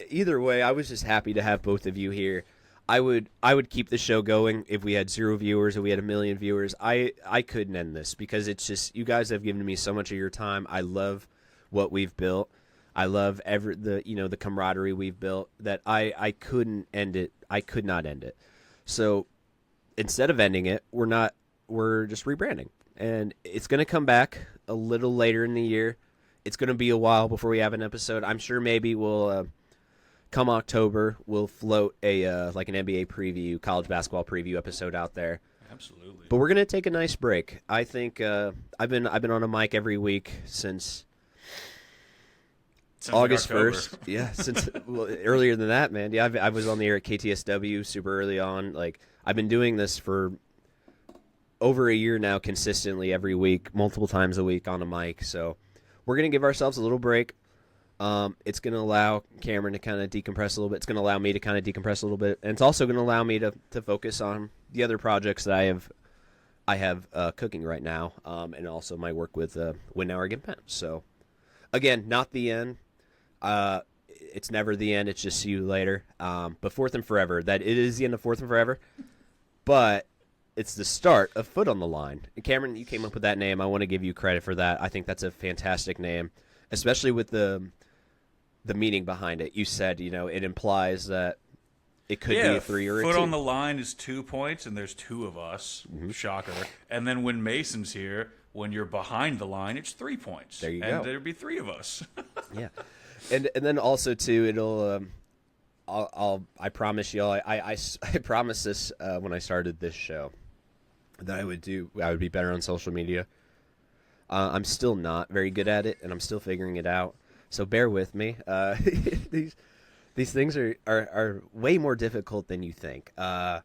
either way, I was just happy to have both of you here. I would keep the show going if we had 0 viewers, if we had 1 million viewers. I couldn't end this because it's just, you guys have given me so much of your time. I love what we've built. I love the camaraderie we've built, that I couldn't end it. I could not end it. So instead of ending it, we're just rebranding, and it's going to come back a little later in the year. It's going to be a while before we have an episode. I'm sure maybe we'll come October, we'll float a like an NBA preview, college basketball preview episode out there. Absolutely. But we're gonna take a nice break. I think I've been on a mic every week since August 1st. Yeah, since earlier than that, man. Yeah, I was on the air at KTSW super early on. Like, I've been doing this for over a year now, consistently every week, multiple times a week on a mic. So we're gonna give ourselves a little break. It's going to allow Cameron to kind of decompress a little bit. It's going to allow me to kind of decompress a little bit. And it's also going to allow me to focus on the other projects that I have cooking right now, and also my work with Win Now or Get Bent. So, again, not the end. It's never the end. It's just see you later. But Fourth and Forever, that it is the end of Fourth and Forever. But it's the start of Foot on the Line. And Cameron, you came up with that name. I want to give you credit for that. I think that's a fantastic name, especially with the meaning behind it. You said, it implies that it could be a 3 or a 2. Foot on the Line is 2 points, and there's 2 of us. Mm-hmm. Shocker. And then when Mason's here, when you're behind the line, it's 3 points. There you go. And there'd be 3 of us. Yeah. And then also, too, it'll I promise y'all, I promised this when I started this show, that I would be better on social media. I'm still not very good at it, and I'm still figuring it out. So bear with me. These things are way more difficult than you think. But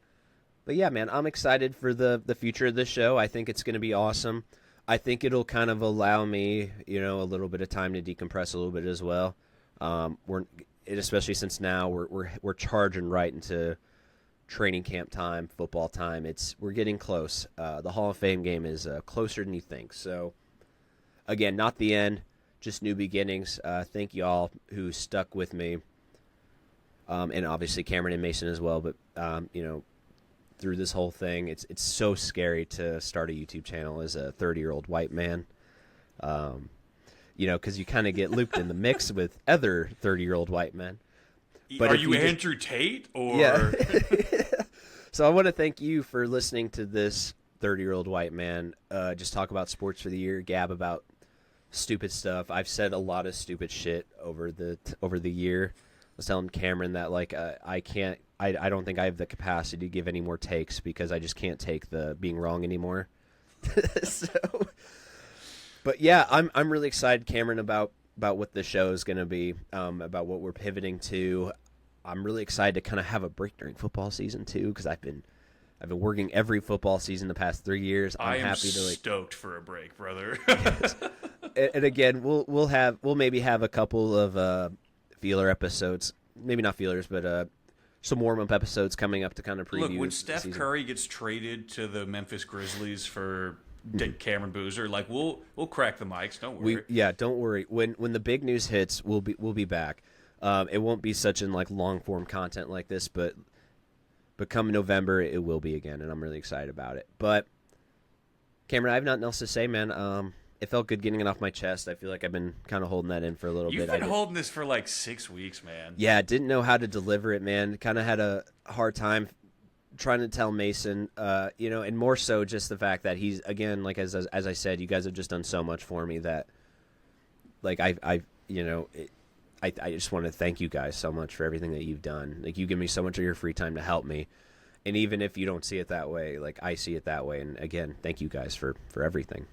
yeah, man, I'm excited for the future of this show. I think it's going to be awesome. I think it'll kind of allow me, a little bit of time to decompress a little bit as well. especially since now we're charging right into training camp time, football time. We're getting close. The Hall of Fame game is closer than you think. So, again, not the end, just new beginnings. Thank you all who stuck with me, and obviously Cameron and Mason as well. But through this whole thing, it's so scary to start a YouTube channel as a 30-year-old white man. Because you kind of get looped in the mix with other 30-year-old white men. But are you Andrew Tate? Or... Yeah. So I want to thank you for listening to this 30-year-old white man just talk about sports for the year, gab about stupid stuff. I've said a lot of stupid shit over the year. I was telling Cameron that I don't think I have the capacity to give any more takes because I just can't take the being wrong anymore. But yeah, I'm really excited, Cameron, about what the show is going to be, about what we're pivoting to. I'm really excited to kind of have a break during football season too, because I've been working every football season the past 3 years. I'm happy to stoked for a break, brother. Yes. And again, we'll maybe have a couple of feeler episodes, maybe not feelers, but some warm up episodes coming up to kind of preview. Look, when Steph Curry gets traded to the Memphis Grizzlies for Cameron Boozer, we'll crack the mics. Don't worry. Don't worry. When the big news hits, we'll be back. It won't be such in long form content like this, but come November it will be again, and I'm really excited about it. But Cameron, I have nothing else to say, man. It felt good getting it off my chest. I feel like I've been kind of holding that in for a little bit. You've been holding this for 6 weeks, man. Yeah, didn't know how to deliver it, man. Kind of had a hard time trying to tell Mason, and more so just the fact that he's, again, as I said, you guys have just done so much for me that, I just want to thank you guys so much for everything that you've done. You give me so much of your free time to help me, and even if you don't see it that way, I see it that way. And again, thank you guys for everything.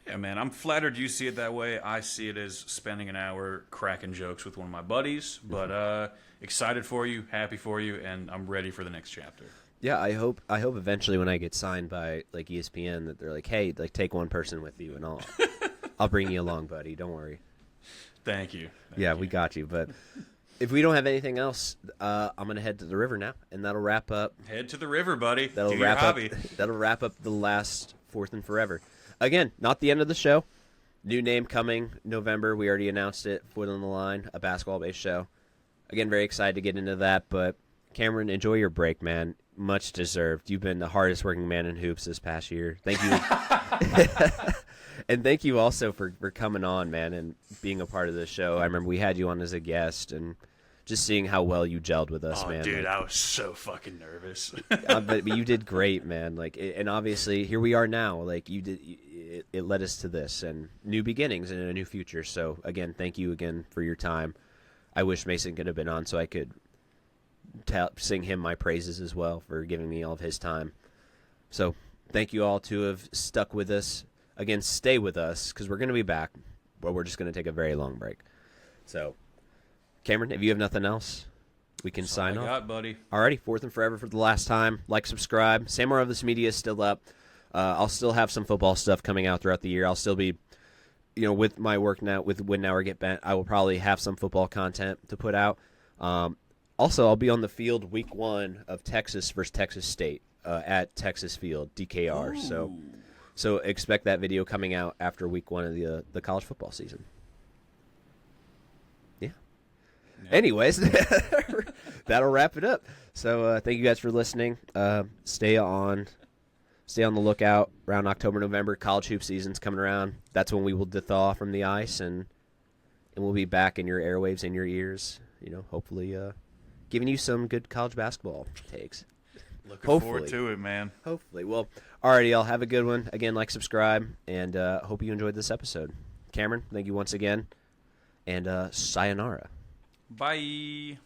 Yeah, man, I'm flattered you see it that way. I see it as spending an hour cracking jokes with one of my buddies, but excited for you, happy for you, and I'm ready for the next chapter. Yeah, I hope eventually when I get signed by ESPN that they're like, hey, take one person with you and I'll bring you along, buddy. Don't worry. Thank you. We got you. But if we don't have anything else, I'm gonna head to the river now, and that'll wrap up. Head to the river, buddy. That'll wrap up the last Fourth and Forever. Again, not the end of the show. New name coming November. We already announced it. Foot on the Line, a basketball-based show. Again, very excited to get into that. But Cameron, enjoy your break, man. Much deserved. You've been the hardest working man in hoops this past year. Thank you. And thank you also for coming on, man, and being a part of the show. I remember we had you on as a guest, and just seeing how well you gelled with us, man. Dude, I was so fucking nervous. But you did great, man. And obviously here we are now. You did. It led us to this and new beginnings and a new future. So again, thank you again for your time. I wish Mason could have been on so I could sing him my praises as well for giving me all of his time. So thank you all to have stuck with us. Again, stay with us because we're going to be back, but we're just going to take a very long break. So, Cameron, if you have nothing else, we can sign off. Got, buddy. Alrighty, Fourth and Forever for the last time. Like, subscribe. Sam more of this media is still up. I'll still have some football stuff coming out throughout the year. I'll still be, with my work now, with Win Now or Get Bent, I will probably have some football content to put out. Also, I'll be on the field week 1 of Texas versus Texas State at Texas Field, DKR. Ooh. So expect that video coming out after week 1 of the college football season. Yeah. Anyways, that'll wrap it up. So thank you guys for listening. Stay on the lookout around October, November. College hoop season's coming around. That's when we will thaw from the ice, and we'll be back in your airwaves, in your ears. Hopefully giving you some good college basketball takes. Looking forward to it, man. Hopefully. Well, alrighty, y'all. Have a good one. Again, subscribe, and hope you enjoyed this episode. Cameron, thank you once again, and sayonara. Bye.